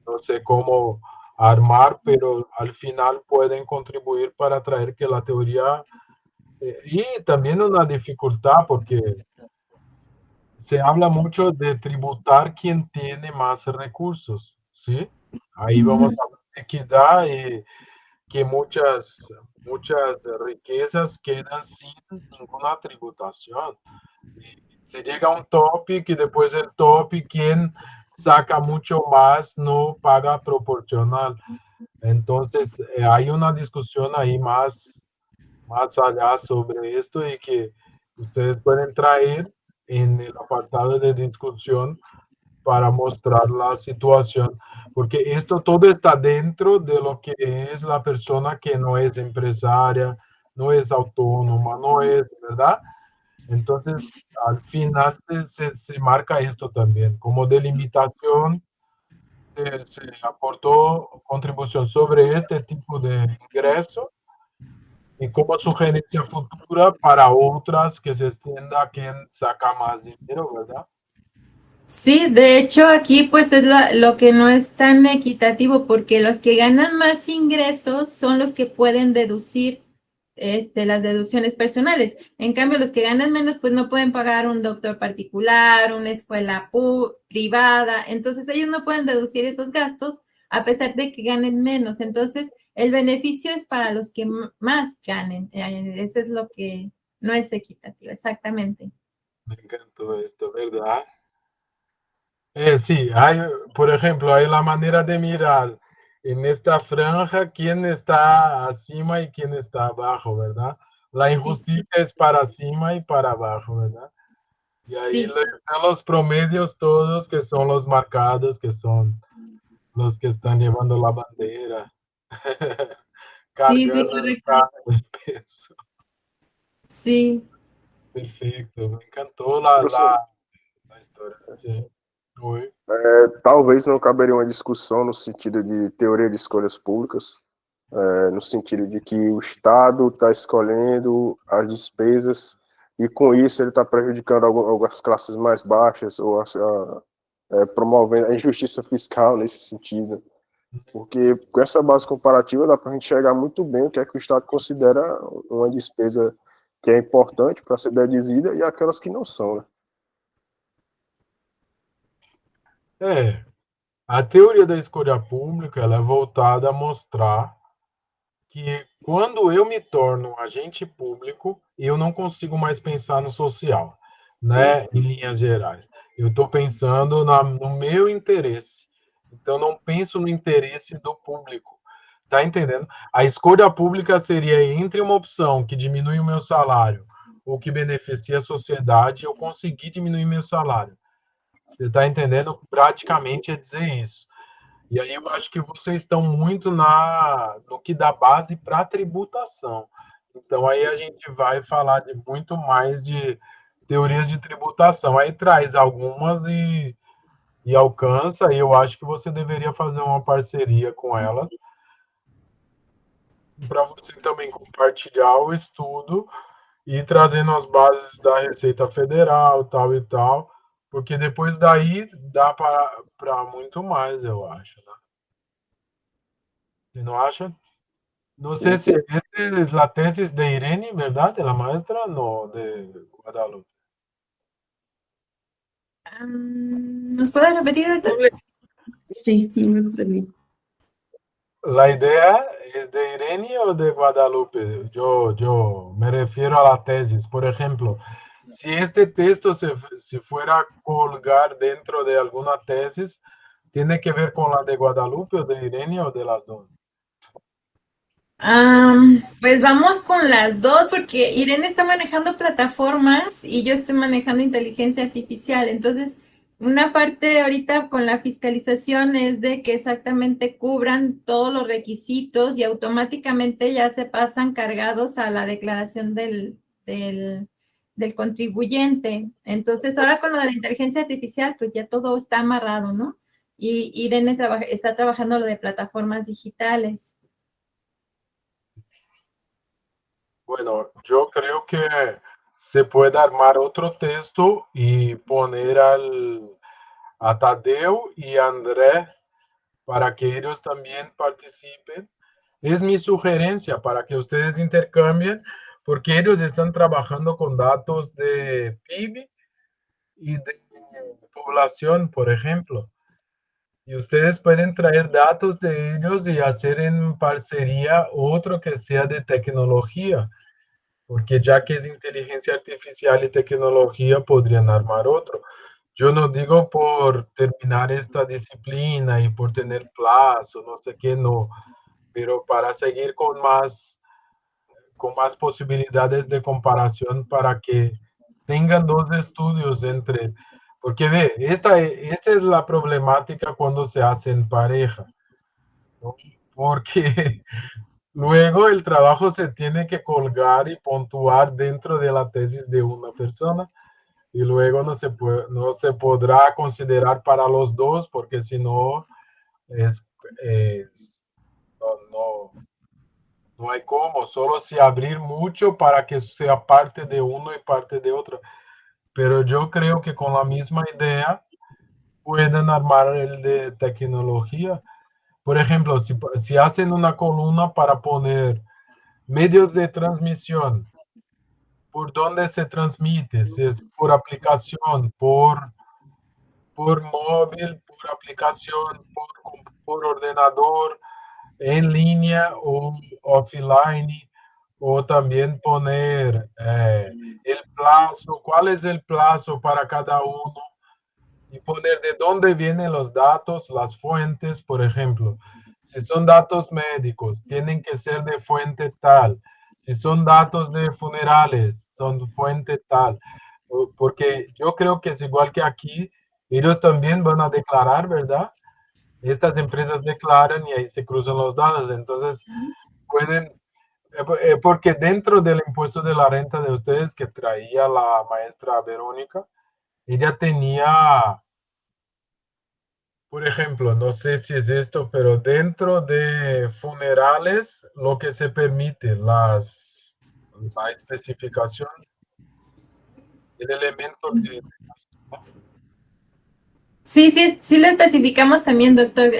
no sé cómo armar, pero al final pueden contribuir para traer que la teoría, y también una dificultad, porque se habla mucho de tributar quien tiene más recursos, ¿sí? Ahí vamos a hablar de equidad y que muchas riquezas quedan sin ninguna tributación. Y se llega a un topic y después el topic, quien saca mucho más no paga proporcional. Entonces, hay una discusión ahí más allá sobre esto, y que ustedes pueden traer en el apartado de discusión para mostrar la situación, porque esto todo está dentro de lo que es la persona que no es empresaria, no es autónoma, no es, ¿verdad? Entonces, al final se marca esto también, como delimitación, se aportó contribución sobre este tipo de ingreso, y como sugerencia futura para otras que se extienda a quien saca más dinero, ¿verdad? Sí, de hecho aquí pues es lo que no es tan equitativo, porque los que ganan más ingresos son los que pueden deducir las deducciones personales. En cambio, los que ganan menos pues no pueden pagar un doctor particular, una escuela privada, entonces ellos no pueden deducir esos gastos a pesar de que ganen menos. Entonces, el beneficio es para los que más ganen. Eso es lo que no es equitativo, exactamente. Me encantó esto, ¿verdad? Sí, hay, por ejemplo, hay la manera de mirar en esta franja quién está acima y quién está abajo, ¿verdad? La injusticia es para arriba y para abajo, ¿verdad? Y ahí Sí. están los promedios todos, que son los marcados, que son los que están llevando la bandera, Sí, sí, cargando correcto. el peso. Sí. Perfecto, me encantó la Professor, historia. Sí. Oi. talvez não caberia uma discussão no sentido de teoria de escolhas públicas, no sentido de que o Estado está escolhendo as despesas e com isso ele está prejudicando algumas classes mais baixas, ou promovendo a injustiça fiscal nesse sentido. Porque com essa base comparativa dá para a gente enxergar muito bem o que é que o Estado considera uma despesa que é importante para ser deduzida e aquelas que não são, né? É, a teoria da escolha pública ela é voltada a mostrar que quando eu me torno um agente público, eu não consigo mais pensar no social, Sim, né, em linhas gerais. Eu estou pensando no meu interesse. Então, não penso no interesse do público. Tá entendendo? A escolha pública seria entre uma opção que diminui o meu salário ou que beneficia a sociedade, eu conseguir diminuir meu salário. Você está entendendo? Praticamente é dizer isso. E aí eu acho que vocês estão muito no que dá base para a tributação. Então aí a gente vai falar de muito mais de teorias de tributação. Aí traz algumas e alcança, e eu acho que você deveria fazer uma parceria com elas para você também compartilhar o estudo e ir trazendo as bases da Receita Federal, tal e tal, porque depois daí dá para muito mais, eu acho, né? Você não acha? No sim, sé si sim. este es la tesis de Irene, ¿verdad? De la maestra, no, de Guadalupe. ¿Nos puede repetir ahorita? Sí, no me perdí. ¿La idea es de Irene o de Guadalupe? Yo me refiero a la tesis. Por ejemplo, si este texto se fuera a colgar dentro de alguna tesis, ¿tiene que ver con la de Guadalupe o de Irene o de las dos? Pues vamos con las dos, porque Irene está manejando plataformas y yo estoy manejando inteligencia artificial. Entonces, una parte ahorita con la fiscalización es de que exactamente cubran todos los requisitos y automáticamente ya se pasan cargados a la declaración del contribuyente. Entonces, ahora con lo de la inteligencia artificial, pues ya todo está amarrado, ¿no? Y Irene está trabajando lo de plataformas digitales. Bueno, yo creo que se puede armar otro texto y poner a Tadeu y a André para que ellos también participen. Es mi sugerencia para que ustedes intercambien, porque ellos están trabajando con datos de PIB y de población, por ejemplo. Y ustedes pueden traer datos de ellos y hacer en parcería otro que sea de tecnología, porque ya que es inteligencia artificial y tecnología, podrían armar otro. Yo no digo por terminar esta disciplina y por tener plazo, no sé qué, no, pero para seguir con más posibilidades de comparación para que tengan dos estudios entre, porque ve, esta es la problemática cuando se hace en pareja, ¿no? Porque luego el trabajo se tiene que colgar y puntuar dentro de la tesis de una persona y luego no se podrá considerar para los dos porque si no, es, no, no hay cómo, solo si abrir mucho para que sea parte de uno y parte de otro. Pero yo creo que con la misma idea pueden armar el de tecnología. Por ejemplo, si hacen una columna para poner medios de transmisión, por dónde se transmite, si es por aplicación, por móvil, por aplicación, por ordenador, en línea o offline, o también poner el plazo, cuál es el plazo para cada uno, y poner de dónde vienen los datos, las fuentes, por ejemplo. Si son datos médicos, tienen que ser de fuente tal. Si son datos de funerales, son fuente tal. Porque yo creo que es igual que aquí, ellos también van a declarar, ¿verdad? Estas empresas declaran y ahí se cruzan los datos. Entonces, pueden, porque dentro del impuesto de la renta de ustedes que traía la maestra Verónica, ella tenía, por ejemplo, no sé si es esto, pero dentro de funerales, lo que se permite, la especificación, el elemento de Sí lo especificamos también, doctor,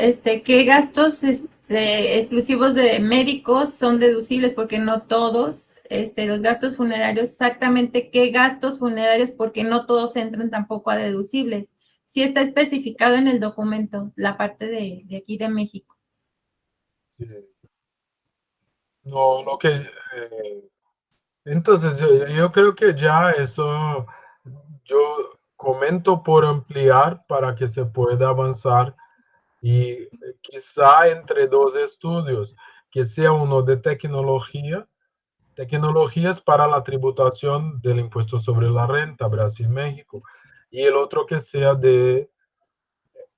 qué gastos exclusivos de médicos son deducibles, porque no todos, los gastos funerarios, exactamente qué gastos funerarios, porque no todos entran tampoco a deducibles. Sí está especificado en el documento, la parte de aquí de México. Sí. No, lo que... entonces, yo creo que ya eso, yo comento por ampliar para que se pueda avanzar y quizá entre dos estudios, que sea uno de tecnología, tecnologías para la tributación del impuesto sobre la renta, Brasil-México, y el otro que sea de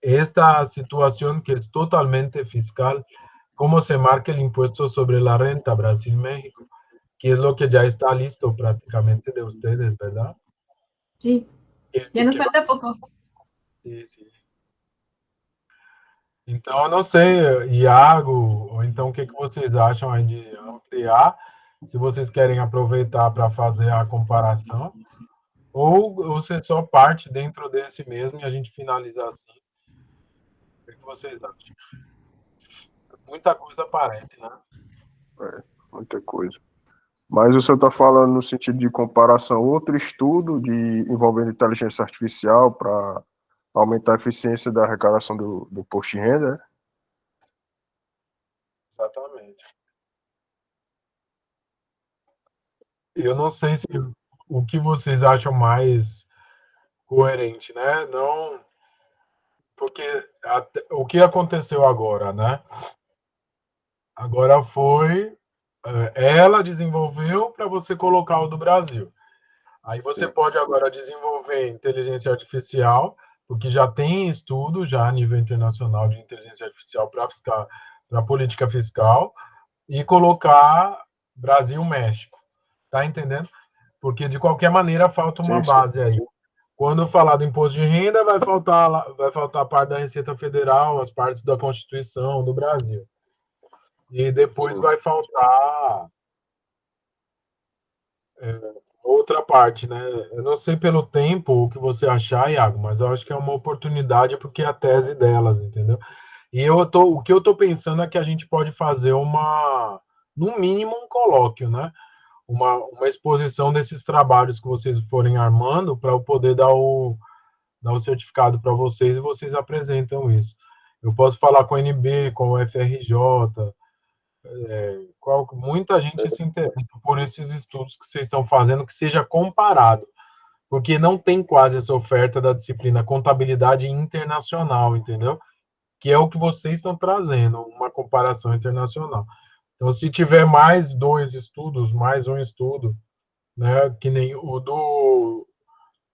esta situación que es totalmente fiscal, cómo se marca el impuesto sobre la renta, Brasil-México, que es lo que ya está listo prácticamente de ustedes, ¿verdad? Sí, ya nos Que va- falta poco. sí, sí. Então, eu não sei, Iago, ou então o que vocês acham aí de ampliar, se vocês querem aproveitar para fazer a comparação, ou você só parte dentro desse mesmo e a gente finaliza assim. O que vocês acham? Muita coisa aparece, né? Muita coisa. Mas o senhor está falando no sentido de comparação, outro estudo envolvendo inteligência artificial para aumentar a eficiência da arrecadação do imposto de renda, né? Exatamente. Eu não sei se o que vocês acham mais coerente, né? Não, porque o que aconteceu agora, né? Agora foi, ela desenvolveu para você colocar o do Brasil. Aí você Sim. pode agora desenvolver inteligência artificial, porque já tem estudo já a nível internacional de inteligência artificial para política fiscal, e colocar Brasil-México. Tá entendendo? Porque de qualquer maneira falta uma Sim, sim. base aí. Quando falar do imposto de renda, vai faltar a parte da Receita Federal, as partes da Constituição do Brasil. E depois Sim. vai faltar outra parte, né? Eu não sei pelo tempo o que você achar, Iago, mas eu acho que é uma oportunidade porque é a tese delas, entendeu? E o que eu tô pensando é que a gente pode fazer no mínimo um colóquio, né? Uma exposição desses trabalhos que vocês forem armando para eu poder dar o certificado para vocês e vocês apresentam isso. Eu posso falar com o NB, com o FRJ, muita gente se interessa por esses estudos que vocês estão fazendo, que seja comparado, porque não tem quase essa oferta da disciplina contabilidade internacional, entendeu? Que é o que vocês estão trazendo, uma comparação internacional. Então, se tiver mais dois estudos, mais um estudo, né, que nem o do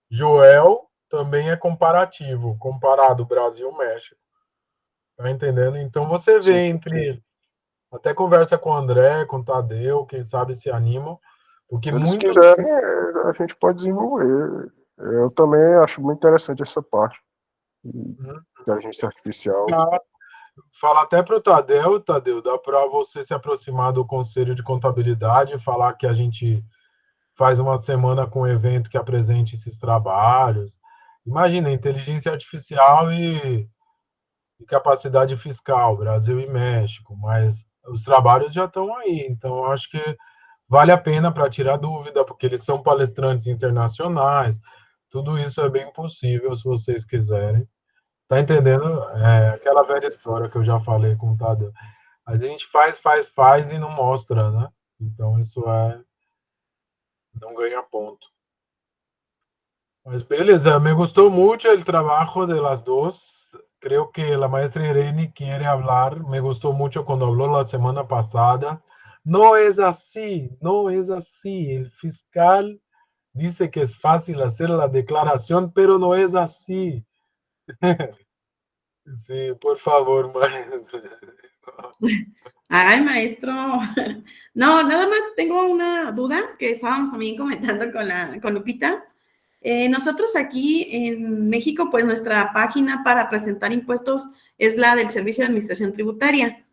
Joel, também é comparativo, comparado Brasil-México. Tá entendendo? Então, você vê entre... Até conversa com o André, com o Tadeu, quem sabe se animam, porque Se eles muito... quiserem, a gente pode desenvolver. Eu também acho muito interessante essa parte de inteligência artificial. Fala até para o Tadeu, dá para você se aproximar do Conselho de Contabilidade e falar que a gente faz uma semana com um evento que apresente esses trabalhos. Imagina, inteligência artificial e capacidade fiscal, Brasil e México, mas os trabalhos já estão aí, então acho que vale a pena para tirar dúvida, porque eles são palestrantes internacionais, tudo isso é bem possível se vocês quiserem. Tá entendendo? É aquela velha história que eu já falei com o Tadeu. A gente faz e não mostra, né? Então isso não ganha ponto. Mas beleza, me gustó mucho el trabajo de las dos. Creo que la maestra Irene quiere hablar. Me gustó mucho cuando habló la semana pasada. No es así, no es así. El fiscal dice que es fácil hacer la declaración, pero no es así. Sí, por favor, maestra. Ay, maestro. No, nada más tengo una duda que estábamos también comentando con Lupita. Nosotros aquí en México, pues nuestra página para presentar impuestos es la del Servicio de Administración Tributaria.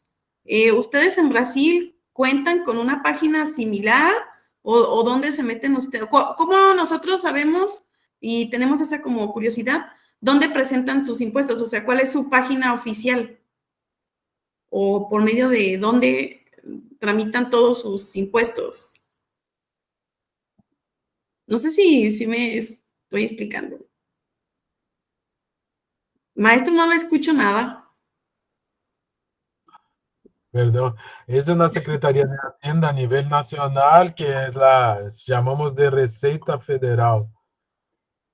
¿Ustedes en Brasil cuentan con una página similar o dónde se meten ustedes? ¿Cómo nosotros sabemos y tenemos esa como curiosidad ¿dónde presentan sus impuestos? O sea, ¿cuál es su página oficial? ¿O por medio de dónde tramitan todos sus impuestos? No sé si me estoy explicando. Maestro, no le escucho nada. Perdón, es una Secretaría de Hacienda a nivel nacional que es llamamos de Receita Federal,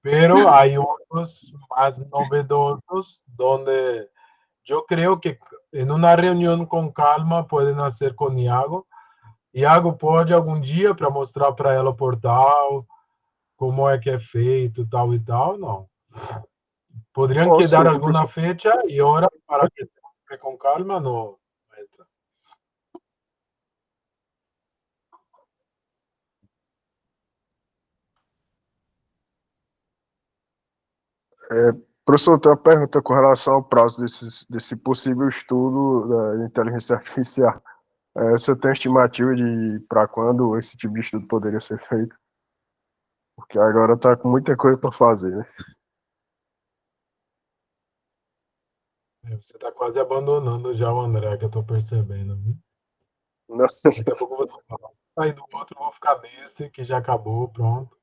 pero No, hay otros más novedosos donde yo creo que en una reunión con calma pueden hacer con Iago. Iago pode algum dia para mostrar para ela o portal, como é que é feito, tal e tal, não. Poderiam Ou quedar sim, alguma professor. fecha e hora para que entre com calma, não, maestra. Professor, eu tenho uma pergunta com relação ao prazo desse possível estudo da inteligência artificial. Você tem estimativa de para quando esse tipo de estudo poderia ser feito? Porque agora está com muita coisa para fazer, né? Você está quase abandonando já o André, que eu estou percebendo. Viu? Não, Daqui a pouco eu vou sair do outro, vou ficar nesse, que já acabou, pronto.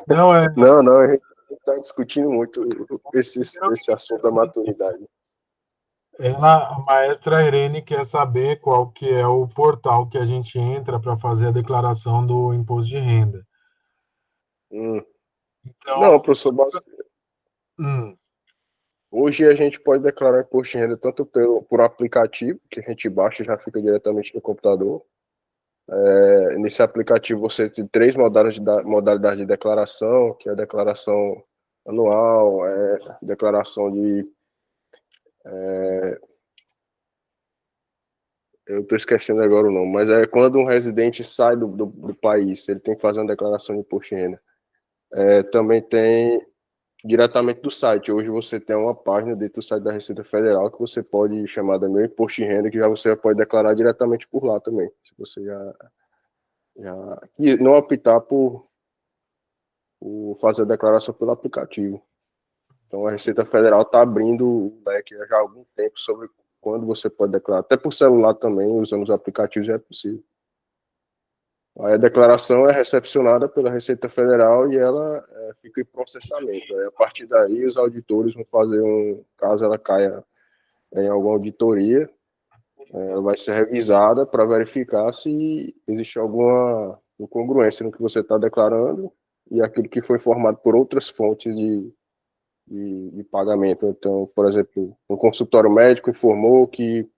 Não, não, a gente está discutindo muito esse assunto da maturidade. a maestra Irene quer saber qual que é o portal que a gente entra para fazer a declaração do imposto de renda. Então, Não, professor, hum, hoje a gente pode declarar imposto de renda tanto por aplicativo, que a gente baixa e já fica diretamente no computador. Nesse aplicativo você tem 3 modalidades de declaração, que é a declaração anual, declaração de... eu estou esquecendo agora o nome, mas é quando um residente sai do país, ele tem que fazer uma declaração de imposto de renda. Também tem diretamente do site. Hoje você tem uma página dentro do site da Receita Federal que você pode chamar de Meu Imposto de Renda, que você pode declarar diretamente por lá também. Se você e não optar por fazer a declaração pelo aplicativo. Então a Receita Federal está abrindo o leque já há algum tempo sobre quando você pode declarar. Até por celular também, usando os aplicativos, já é possível. Aí a declaração é recepcionada pela Receita Federal e ela fica em processamento. Aí, a partir daí, os auditores vão fazer caso ela caia em alguma auditoria, ela vai ser revisada para verificar se existe alguma incongruência no que você está declarando e aquilo que foi informado por outras fontes de pagamento. Então, por exemplo, um consultório médico informou que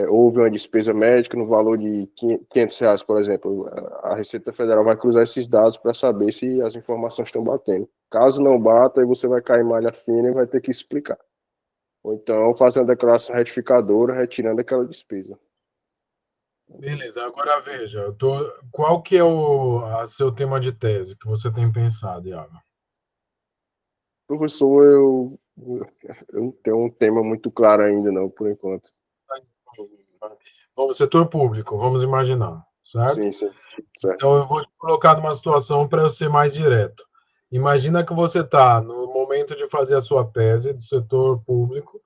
houve uma despesa médica no valor de R$500, por exemplo. A Receita Federal vai cruzar esses dados para saber se as informações estão batendo. Caso não bata, aí você vai cair em malha fina e vai ter que explicar. Ou então fazer uma declaração retificadora retirando aquela despesa. beleza, agora veja, qual que é o seu tema de tese que você tem pensado, Iago? Professor, eu não tenho um tema muito claro ainda, não, por enquanto. Vamos, setor público, vamos imaginar, certo? Sim, certo. Então, eu vou te colocar numa situação para eu ser mais direto. Imagina que você está no momento de fazer a sua tese do setor público,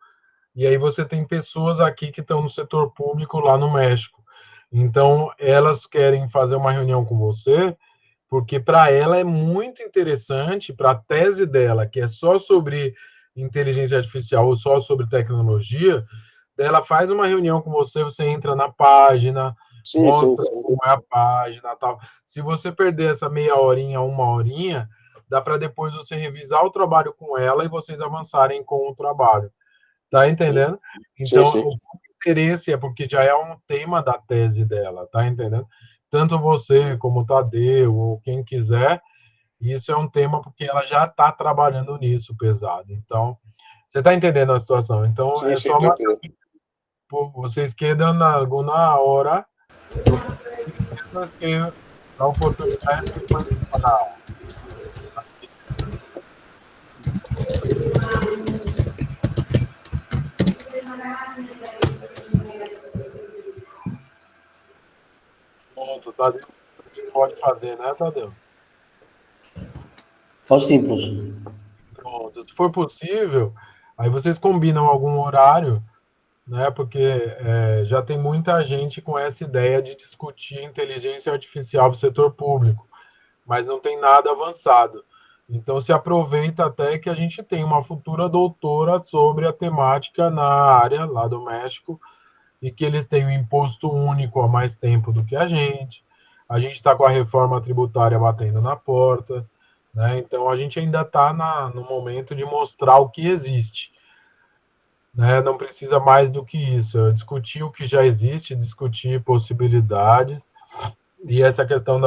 e aí você tem pessoas aqui que estão no setor público lá no México. Então, elas querem fazer uma reunião com você, porque para ela é muito interessante, para a tese dela, que é só sobre inteligência artificial ou só sobre tecnologia, ela faz uma reunião com você, você entra na página, mostra como é a página, tal. Se você perder essa meia horinha, uma horinha, dá para depois você revisar o trabalho com ela e vocês avançarem com o trabalho. Tá entendendo? Então, o interesse é porque já é um tema da tese dela, tá entendendo? Tanto você como o Tadeu ou quem quiser, isso é um tema porque ela já está trabalhando nisso pesado. Então, você está entendendo a situação. Então, é só uma... vocês quedam alguma hora que a oportunidade de participar. Ponto, Tadeu. Pode fazer, né, Tadeu? Só simples. Pronto. Se for possível, aí vocês combinam algum horário, né? Porque já tem muita gente com essa ideia de discutir inteligência artificial para o setor público, mas não tem nada avançado. Então, se aproveita até que a gente tem uma futura doutora sobre a temática na área lá do México e que eles têm o imposto único há mais tempo do que a gente. A gente está com a reforma tributária batendo na porta, né? Então, a gente ainda está no momento de mostrar o que existe. Né? Não precisa mais do que isso. É discutir o que já existe, discutir possibilidades. E essa questão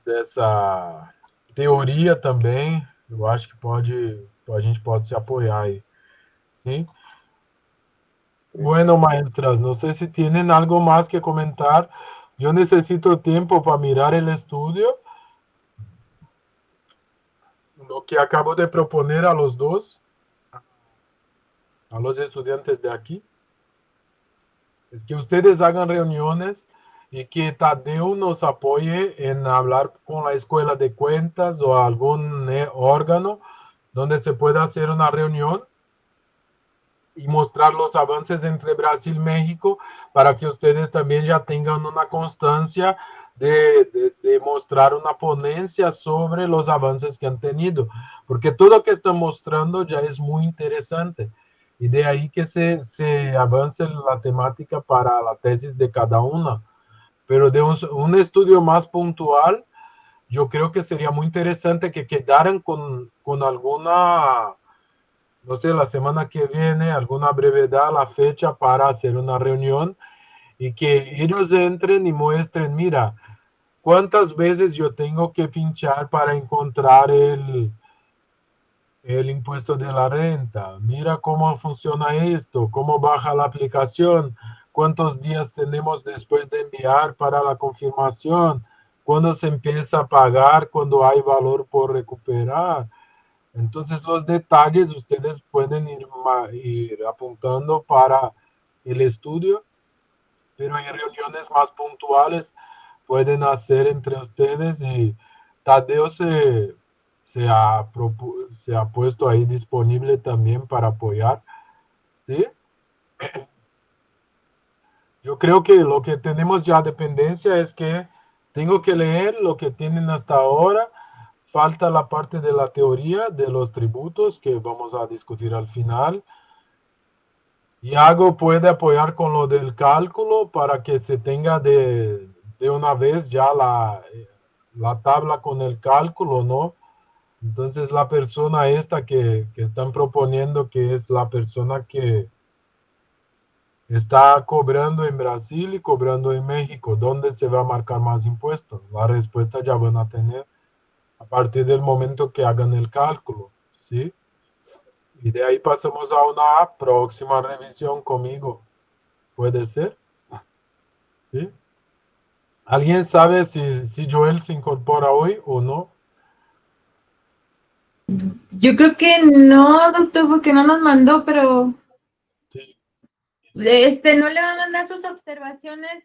dessa teoria também, eu acho que a gente pode se apoyar ahí. ¿Sí? Bueno, maestras, no sé si tienen algo más que comentar. Yo necesito tiempo para mirar el estudio, lo que acabo de proponer a los dos, a los estudiantes de aquí, es que ustedes hagan reuniones y que Tadeo nos apoye en hablar con la escuela de cuentas o algún órgano donde se pueda hacer una reunión y mostrar los avances entre Brasil y México para que ustedes también ya tengan una constancia de mostrar una ponencia sobre los avances que han tenido, porque todo lo que están mostrando ya es muy interesante y de ahí que se avance la temática para la tesis de cada una, pero de un estudio más puntual, yo creo que sería muy interesante que quedaran con alguna, no sé, la semana que viene, alguna brevedad, la fecha para hacer una reunión y que ellos entren y muestren, mira, cuántas veces yo tengo que pinchar para encontrar el impuesto de la renta, mira cómo funciona esto, cómo baja la aplicación, cuántos días tenemos después de enviar para la confirmación, cuándo se empieza a pagar, cuando hay valor por recuperar. Entonces, los detalles ustedes pueden ir apuntando para el estudio, pero en reuniones más puntuales pueden hacer entre ustedes y Tadeo se ha puesto ahí disponible también para apoyar. ¿Sí? Yo creo que lo que tenemos ya dependencia es que tengo que leer lo que tienen hasta ahora. Falta la parte de la teoría de los tributos que vamos a discutir al final. Iago puede apoyar con lo del cálculo para que se tenga de una vez ya la tabla con el cálculo, ¿no? Entonces la persona esta que están proponiendo, que es la persona que está cobrando en Brasil y cobrando en México, ¿dónde se va a marcar más impuestos? La respuesta ya van a tener a partir del momento que hagan el cálculo, ¿sí? Y de ahí pasamos a una próxima revisión conmigo. ¿Puede ser? ¿Sí? ¿Alguien sabe si Joel se incorpora hoy o no? Yo creo que no, doctor, porque no nos mandó, pero Sí. ¿no le va a mandar sus observaciones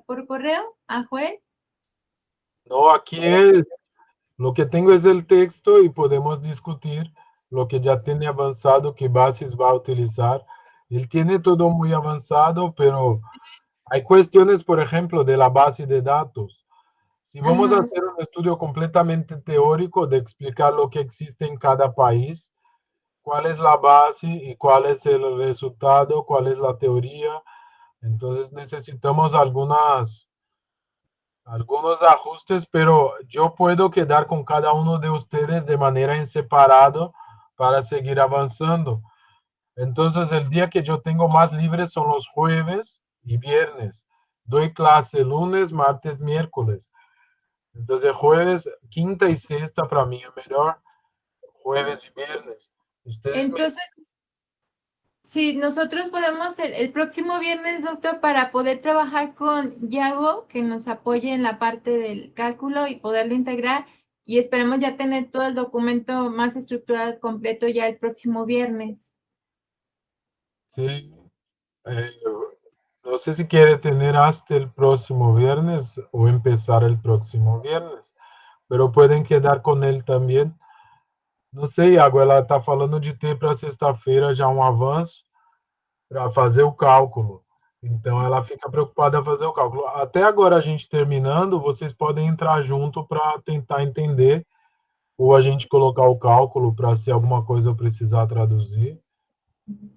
por correo a Joel? No, aquí lo que tengo es el texto y podemos discutir lo que ya tiene avanzado, qué bases va a utilizar. Él tiene todo muy avanzado, pero hay cuestiones, por ejemplo, de la base de datos. Si vamos a hacer un estudio completamente teórico de explicar lo que existe en cada país, cuál es la base y cuál es el resultado, cuál es la teoría, entonces necesitamos algunos ajustes, pero yo puedo quedar con cada uno de ustedes de manera en separado para seguir avanzando. Entonces, el día que yo tengo más libre son los jueves y viernes. Doy clase lunes, martes, miércoles. Entonces, jueves, quinta y sexta para mí es mejor. Jueves y viernes. Entonces, si nosotros podemos el próximo viernes, doctor, para poder trabajar con Yago, que nos apoye en la parte del cálculo y poderlo integrar, y esperemos ya tener todo el documento más estructurado, completo ya el próximo viernes. Sí. No sé si quiere tener hasta el próximo viernes o empezar el próximo viernes. pero pueden quedar com ele também. Não sei, Iago, ela está falando de ter para sexta-feira já um avanço para fazer o cálculo. Então, ela fica preocupada a fazer o cálculo. Até agora, a gente terminando, vocês podem entrar junto para tentar entender, ou a gente colocar o cálculo para se alguma coisa eu precisar traduzir.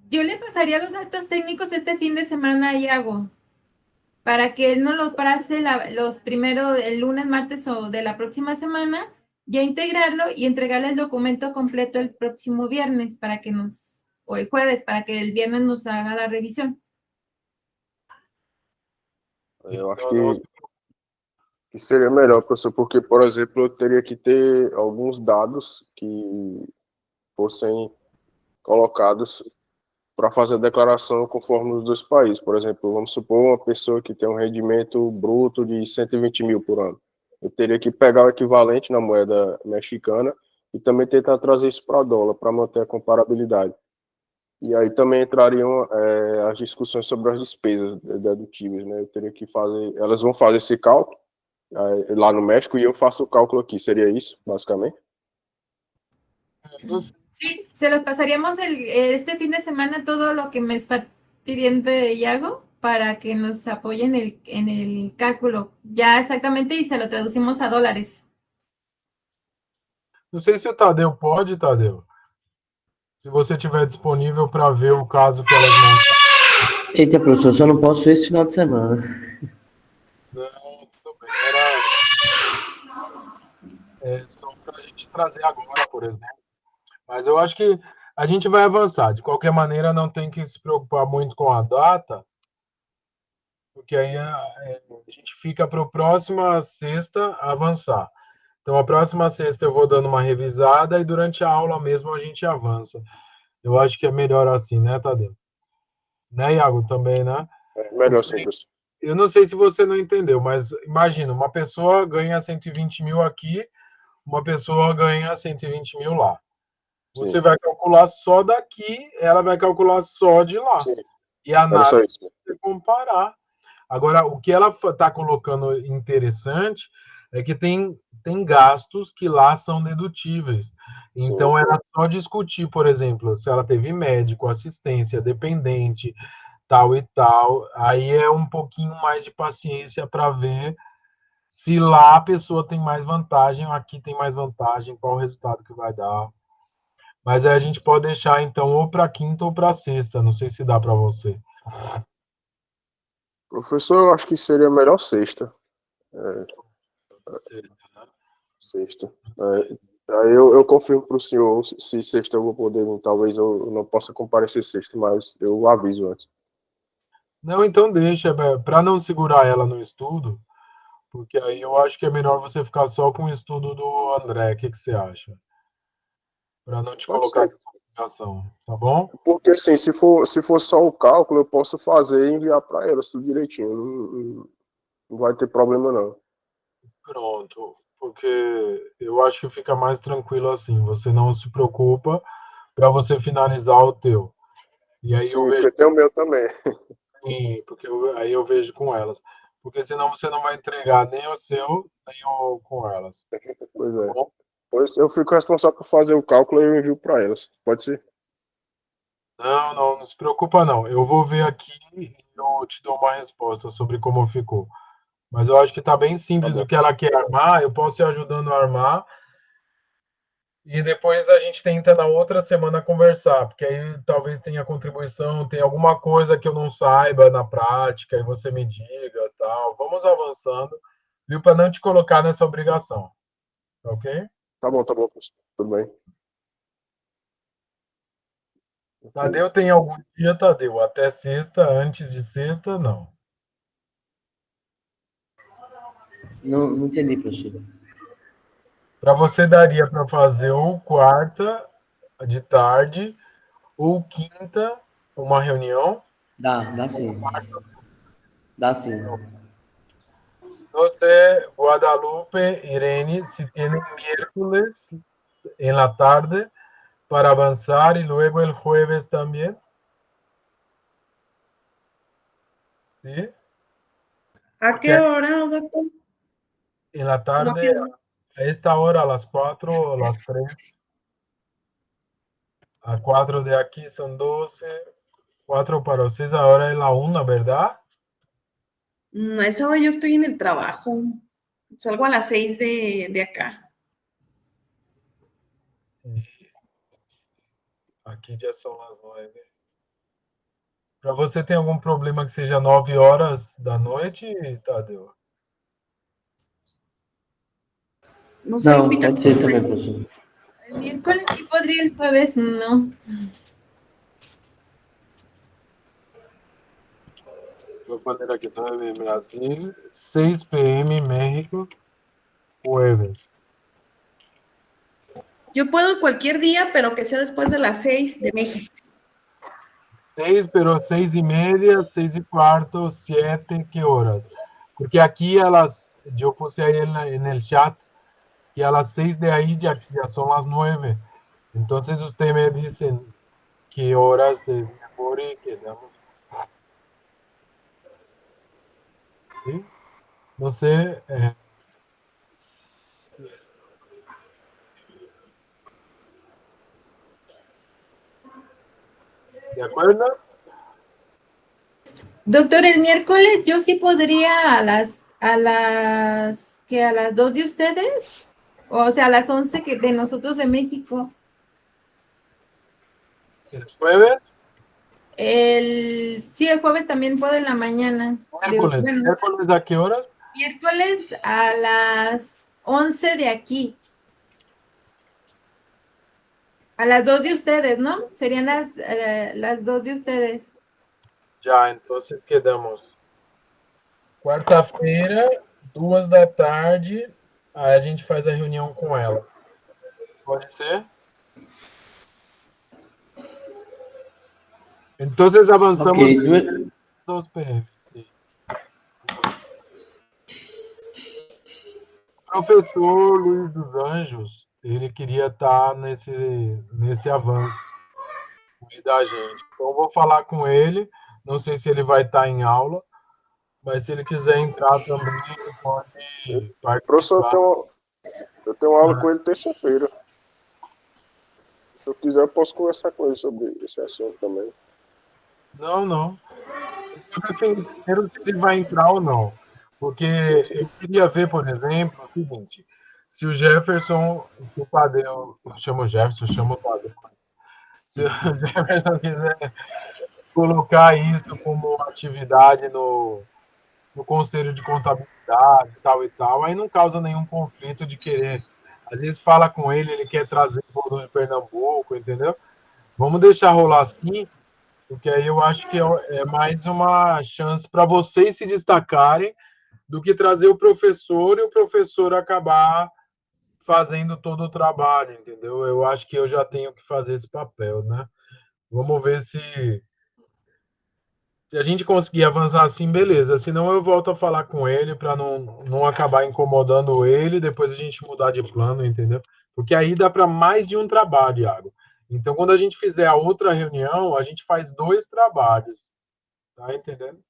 Yo le pasaría los datos técnicos este fin de semana a Iago, para que él no los pase los primeros, el lunes, martes o de la próxima semana, ya integrarlo y entregarle el documento completo el próximo viernes o el jueves, para que el viernes nos haga la revisión. Eu acho Então, que seria melhor, professor, porque, por exemplo, eu teria que ter alguns dados que fossem colocados para fazer a declaração conforme os dois países. Por exemplo, vamos supor uma pessoa que tem um rendimento bruto de 120 mil por ano. Eu teria que pegar o equivalente na moeda mexicana e também tentar trazer isso para dólar, para manter a comparabilidade. E aí também entrariam as discussões sobre as despesas dedutíveis, né? Eu teria que fazer, elas vão fazer esse cálculo lá no México e eu faço o cálculo aqui. Seria isso, basicamente? Sí, se los pasaríamos este fin de semana todo lo que me está pidiendo Iago para que nos apoyen en el cálculo ya exactamente y se lo traducimos a dólares. não sei se o Tadeu pode, Tadeu. Se você estiver disponível para ver o caso que elas mandaram. Eita, professor, só não posso esse final de semana. Não, tudo bem. Era só para a gente trazer agora, por exemplo. Mas eu acho que a gente vai avançar. De qualquer maneira, não tem que se preocupar muito com a data, porque aí a gente fica para a próxima sexta avançar. Então, a próxima sexta eu vou dando uma revisada e durante a aula mesmo a gente avança. Eu acho que é melhor assim, né, Tadeu? Né, Iago? Também, né? Melhor sim, professor. Eu não sei se você não entendeu, mas imagina, uma pessoa ganha 120 mil aqui, uma pessoa ganha 120 mil lá. Você Sim. vai calcular só daqui, ela vai calcular só de lá. Sim. E a Era só análise isso. você comparar. Agora, o que ela está colocando interessante é que tem gastos que lá são dedutíveis. Então, Sim. era só discutir, por exemplo, se ela teve médico, assistência, dependente, tal e tal. Aí é um pouquinho mais de paciência para ver se lá a pessoa tem mais vantagem, aqui tem mais vantagem, qual o resultado que vai dar. Mas aí a gente pode deixar, então, ou para quinta ou para sexta. Não sei se dá para você. Professor, eu acho que seria melhor sexta. Sexta. Aí eu confirmo para o senhor se sexta eu vou poder, talvez eu não possa comparecer sexta, mas eu aviso antes. Não, então deixa, para não segurar ela no estudo, porque aí eu acho que é melhor você ficar só com o estudo do André. O que você acha? Para não te Pode colocar ser. em complicação, tá bom? Porque assim, se for só o cálculo, eu posso fazer e enviar para elas tudo direitinho. Não vai ter problema, não. Pronto, porque eu acho que fica mais tranquilo assim. Você não se preocupa para você finalizar o teu. E aí eu Sim, vejo, porque tem o meu também. porque aí eu vejo com elas. Porque senão você não vai entregar nem o seu, nem o com elas. Pois Tá é. bom? Pois eu fico responsável por fazer o cálculo e eu envio para elas. Pode ser? Não se preocupa não. Eu vou ver aqui e eu te dou uma resposta sobre como ficou. Mas eu acho que está bem Tá simples bom. o que ela quer armar. Eu posso ir ajudando a armar. E depois a gente tenta na outra semana conversar, porque aí talvez tenha contribuição, tem alguma coisa que eu não saiba na prática, e você me diga, tal. Vamos avançando, viu? Para não te colocar nessa obrigação, tá ok? Tá bom, professor. Tudo bem. Tadeu tem algum dia, Tadeu? Até sexta, antes de sexta, não. Não entendi, professor. Para você daria para fazer ou quarta de tarde ou quinta uma reunião. Dá sim. Dá sim. No sé, Guadalupe, Irene, si tienen miércoles en la tarde para avanzar y luego el jueves también. ¿Sí? ¿A qué hora, doctor? En la No tarde, quiero. A esta hora, a las 4, a las 3, a 4 de aquí son 12, 4 para ustedes, ahora es la 1, ¿verdad? A esa hora yo estoy en el trabajo. Salgo a las 6 de acá. Sí. Aqui já são as 9. Para você tem algum problema que seja 9 horas da noite, Tadeu? No sé, No, Lupita. puede ser también, profesor. El miércoles sí podría, el jueves no. Vou poner aqui 9 Brasil, 6 p.m. México, jueves. Yo puedo cualquier día, pero que sea después de las 6 de México. 6, pero 6:30, 6:15, 7, ¿qué horas? Porque aquí a las, yo puse ahí en el chat que a las 6 de ahí ya son las 9. Entonces usted me dicen qué horas es mejor y quedamos. ¿Sí? No sé. ¿De acuerdo? Doctor, el miércoles yo sí podría que a las 2 de ustedes, o sea, a las 11 que de nosotros de México. ¿El jueves? Sí, el jueves también puedo en la mañana. Miércoles. Bueno, ¿Miércoles a qué horas? miércoles a las 11 de aquí. A las 2 de ustedes, ¿no? Serían las 2 de ustedes. Já, entonces quedamos. Quarta-feira, 2 da tarde, aí a gente faz a reunião com ela. Pode ser? Entonces avançamos Ok, 2 p.m. Sim. O professor Luiz dos Anjos, ele queria estar nesse avanço da gente. Então, eu vou falar com ele. Não sei se ele vai estar em aula, mas se ele quiser entrar também, ele pode Professor, participar. eu tenho uma aula com ele terça-feira. Se eu quiser, eu posso conversar com ele sobre esse assunto também. Não. Eu prefiro se ele vai entrar ou não. Porque Sim. eu queria ver, por exemplo, o seguinte: se o Jefferson, o Tadeu, eu chamo o Jefferson, eu chamo o Tadeu. Se o Jefferson quiser colocar isso como atividade no conselho de contabilidade, tal e tal, aí não causa nenhum conflito de querer. Às vezes fala com ele, ele quer trazer o bolo de Pernambuco, entendeu? Vamos deixar rolar assim, porque aí eu acho que é mais uma chance para vocês se destacarem do que trazer o professor e o professor acabar fazendo todo o trabalho, entendeu? Eu acho que eu já tenho que fazer esse papel, né? Vamos ver se a gente conseguir avançar assim, beleza. Senão eu volto a falar com ele para não acabar incomodando ele, depois a gente mudar de plano, entendeu? Porque aí dá para mais de um trabalho, Iago. Então, quando a gente fizer a outra reunião, a gente faz 2 trabalhos. Tá entendendo?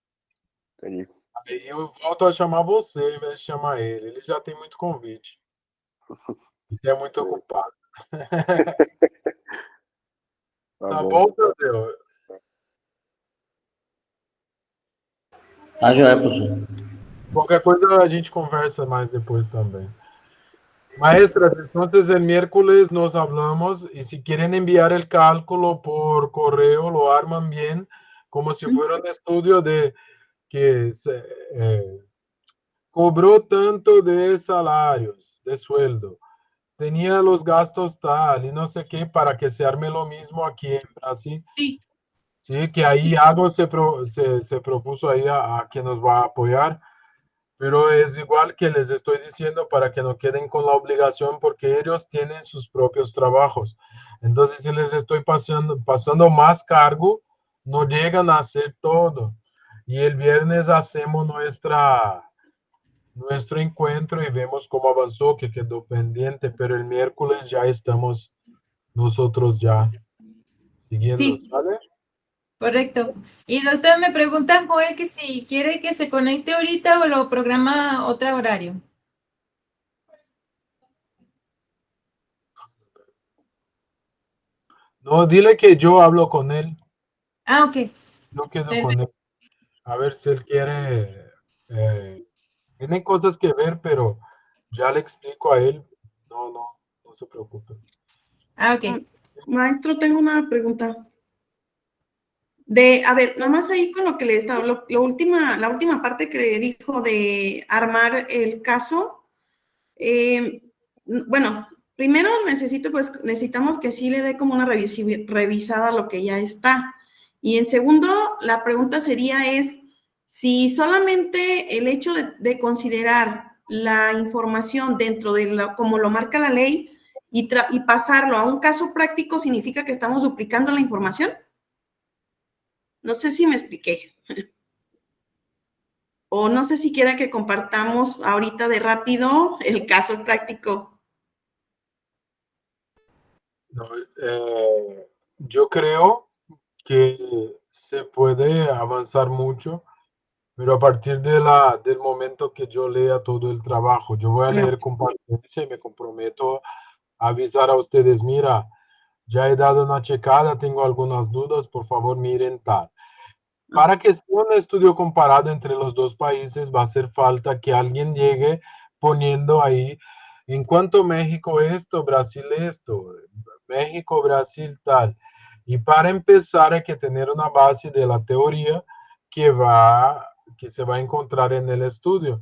Entendi. Aí eu volto a chamar você, ao invés de chamar ele. Ele já tem muito convite. Ele é muito ocupado. Tá bom, Tadeu? tá joia, professor. Qualquer coisa a gente conversa mais depois também. Maestras, entonces el miércoles nos hablamos y si quieren enviar el cálculo por correo, lo arman bien, como si fuera un estudio de que se cobró tanto de salarios, de sueldo, tenía los gastos tal y no sé qué, para que se arme lo mismo aquí en Brasil. Sí. Sí, que ahí Iago se propuso ahí a que nos va a apoyar. Pero es igual que les estoy diciendo para que no queden con la obligación porque ellos tienen sus propios trabajos. Entonces, si les estoy pasando más cargo, no llegan a hacer todo. Y el viernes hacemos nuestro encuentro y vemos cómo avanzó, que quedó pendiente, pero el miércoles ya estamos nosotros ya siguiendo. Sí. ¿Vale? Correcto. Y doctor, me pregunta Joel que si quiere que se conecte ahorita o lo programa otro horario. No, dile que yo hablo con él. Ah, ok. Yo quedo con Perfecto. él. A ver si él quiere. Tiene cosas que ver, pero ya le explico a él. No, no, no se preocupe. Ah, Ah, ok. Maestro, tengo una pregunta. A ver, nomás ahí con lo que le estaba, la última parte que le dijo de armar el caso. Bueno, primero necesitamos que sí le dé como una revisada a lo que ya está. Y en segundo, la pregunta sería si solamente el hecho de considerar la información dentro de como lo marca la ley y pasarlo a un caso práctico significa que estamos duplicando la información. No sé si me expliqué. O no sé si quiera que compartamos ahorita de rápido el caso práctico. No, yo creo que se puede avanzar mucho, pero a partir del momento que yo lea todo el trabajo, yo voy a leer con paciencia y me comprometo a avisar a ustedes, mira, ya he dado una checada, tengo algunas dudas, por favor miren tal. Para que sea un estudio comparado entre los dos países, va a hacer falta que alguien llegue poniendo ahí, en cuanto México esto, Brasil esto, México, Brasil tal. Y para empezar hay que tener una base de la teoría que que se va a encontrar en el estudio.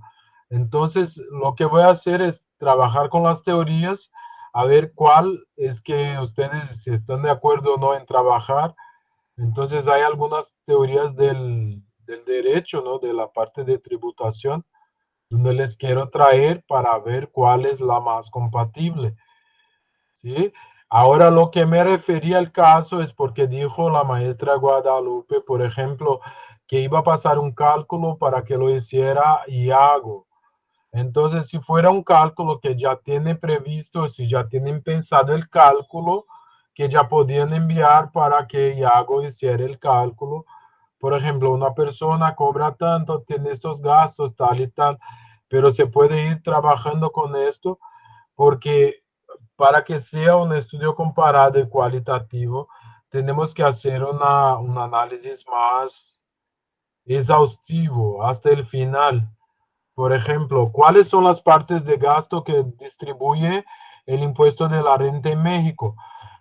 Entonces, lo que voy a hacer es trabajar con las teorías, a ver cuál es que ustedes si están de acuerdo o no en trabajar. Entonces hay algunas teorías del derecho, ¿no? De la parte de tributación, donde les quiero traer para ver cuál es la más compatible, ¿sí? Ahora lo que me refería al caso es porque dijo la maestra Guadalupe, por ejemplo, que iba a pasar un cálculo para que lo hiciera Iago. Entonces, si fuera un cálculo que ya tiene previsto, si ya tienen pensado el cálculo, que ya podían enviar para que Iago hiciera el cálculo. Por ejemplo, una persona cobra tanto, tiene estos gastos, tal y tal, pero se puede ir trabajando con esto porque para que sea un estudio comparado y cualitativo, tenemos que hacer un análisis más exhaustivo hasta el final. Por ejemplo, ¿cuáles son las partes de gasto que distribuye el impuesto de la renta en México?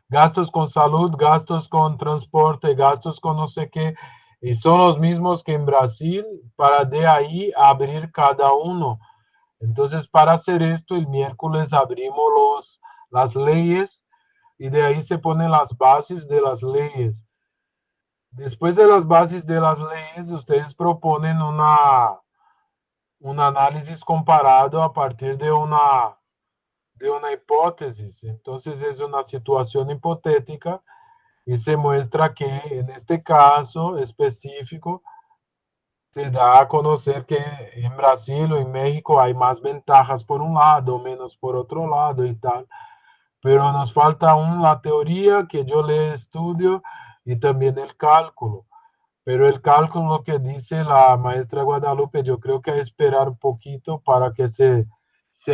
Gastos con salud, gastos con transporte, gastos con no sé qué, y son los mismos que en Brasil para de ahí abrir cada uno. Entonces, para hacer esto, el miércoles abrimos las leyes y de ahí se ponen las bases de las leyes. Después de las bases de las leyes, ustedes proponen un análisis comparado a partir de una hipótesis. Entonces es una situación hipotética y se muestra que en este caso específico se da a conocer que en Brasil o en México hay más ventajas por un lado, menos por otro lado y tal. Pero nos falta aún la teoría que yo le estudio y también el cálculo. Pero el cálculo que dice la maestra Guadalupe, yo creo que hay que esperar un poquito para que se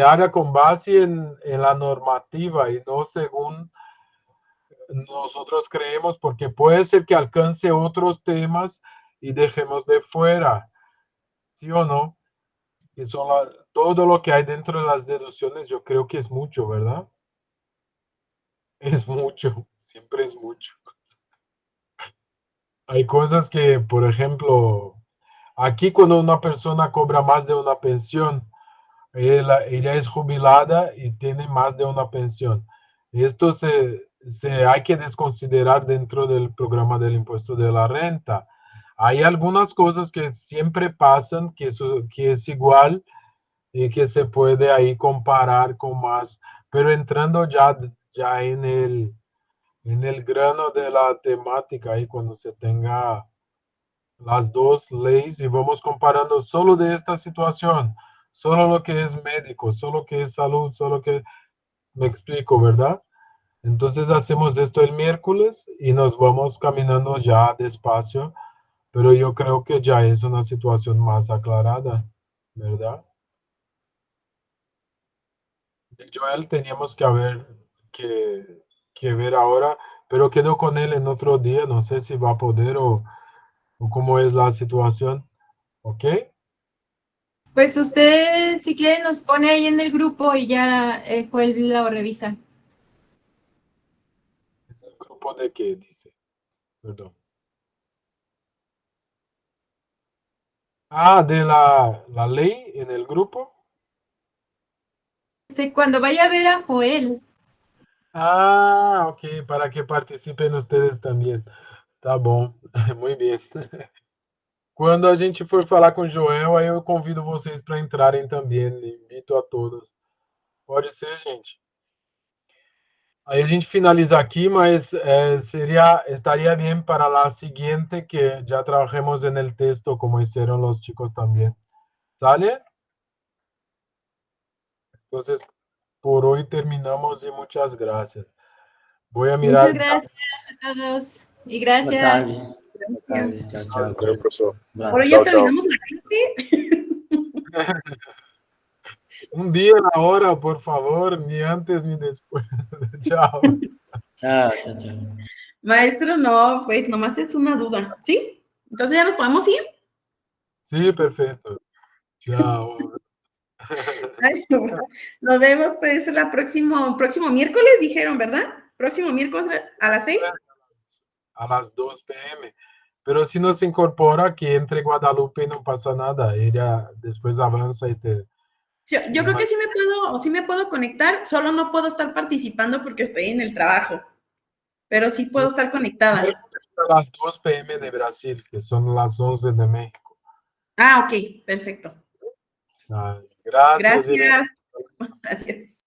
haga con base en la normativa y no según nosotros creemos, porque puede ser que alcance otros temas y dejemos de fuera, ¿sí o no? Que son todo lo que hay dentro de las deducciones, yo creo que es mucho, ¿verdad? Es mucho, siempre es mucho. Hay cosas que, por ejemplo, aquí cuando una persona cobra más de una pensión, ella es jubilada y tiene más de una pensión. Esto hay que desconsiderar dentro del programa del impuesto de la renta. Hay algunas cosas que siempre pasan, que es igual y que se puede ahí comparar con más, pero entrando ya en el grano de la temática, ahí cuando se tenga las dos leyes y vamos comparando solo de esta situación, solo lo que es médico, solo que es salud, solo que me explico, ¿verdad? Entonces hacemos esto el miércoles y nos vamos caminando ya despacio, pero yo creo que ya es una situación más aclarada, ¿verdad? De Joel teníamos que ver ahora pero quedo con él en otro día, no sé si va a poder o cómo es la situación, ¿ok? Pues usted, si quiere, nos pone ahí en el grupo y ya Joel lo revisa. ¿El grupo de qué dice? Perdón. Ah, de la ley en el grupo. Cuando vaya a ver a Joel, Ah, ok, para que participen ustedes também. Tá bom, muito bem. Quando a gente for falar com o Joel, aí eu convido vocês para entrarem também. Invito a todos. Pode ser, gente? Aí a gente finaliza aqui, mas estaria bem para a seguinte que já trabajemos en el texto como hicieron los chicos también. ¿Sale? Entonces, por hoy terminamos y muchas gracias. Voy a mirar. muchas gracias a todos y Boa gracias. tarde. Boa tarde. Tchau, tchau. Valeu, professor. Abraço. Por hoy ya Chao, chao. terminamos la clase. Un día, la hora, por favor, ni antes ni después. Chao. Tchau, tchau, tchau. Maestro, no, pues nomás es una duda, ¿sí? Entonces ya nos podemos ir. Sí, perfecto. Chao. Ay, nos vemos pues el próximo miércoles, dijeron, ¿verdad? Próximo miércoles a las 6. A las 2 p.m. Pero si no se incorpora, que entre Guadalupe y no pasa nada. Ella después avanza y te... Sí, yo creo que sí me puedo conectar, solo no puedo estar participando porque estoy en el trabajo, pero sí puedo estar conectada. A las 2 p.m. de Brasil, que son las 11 de México. Ah, ok, perfecto. Gracias. Gracias. Adiós.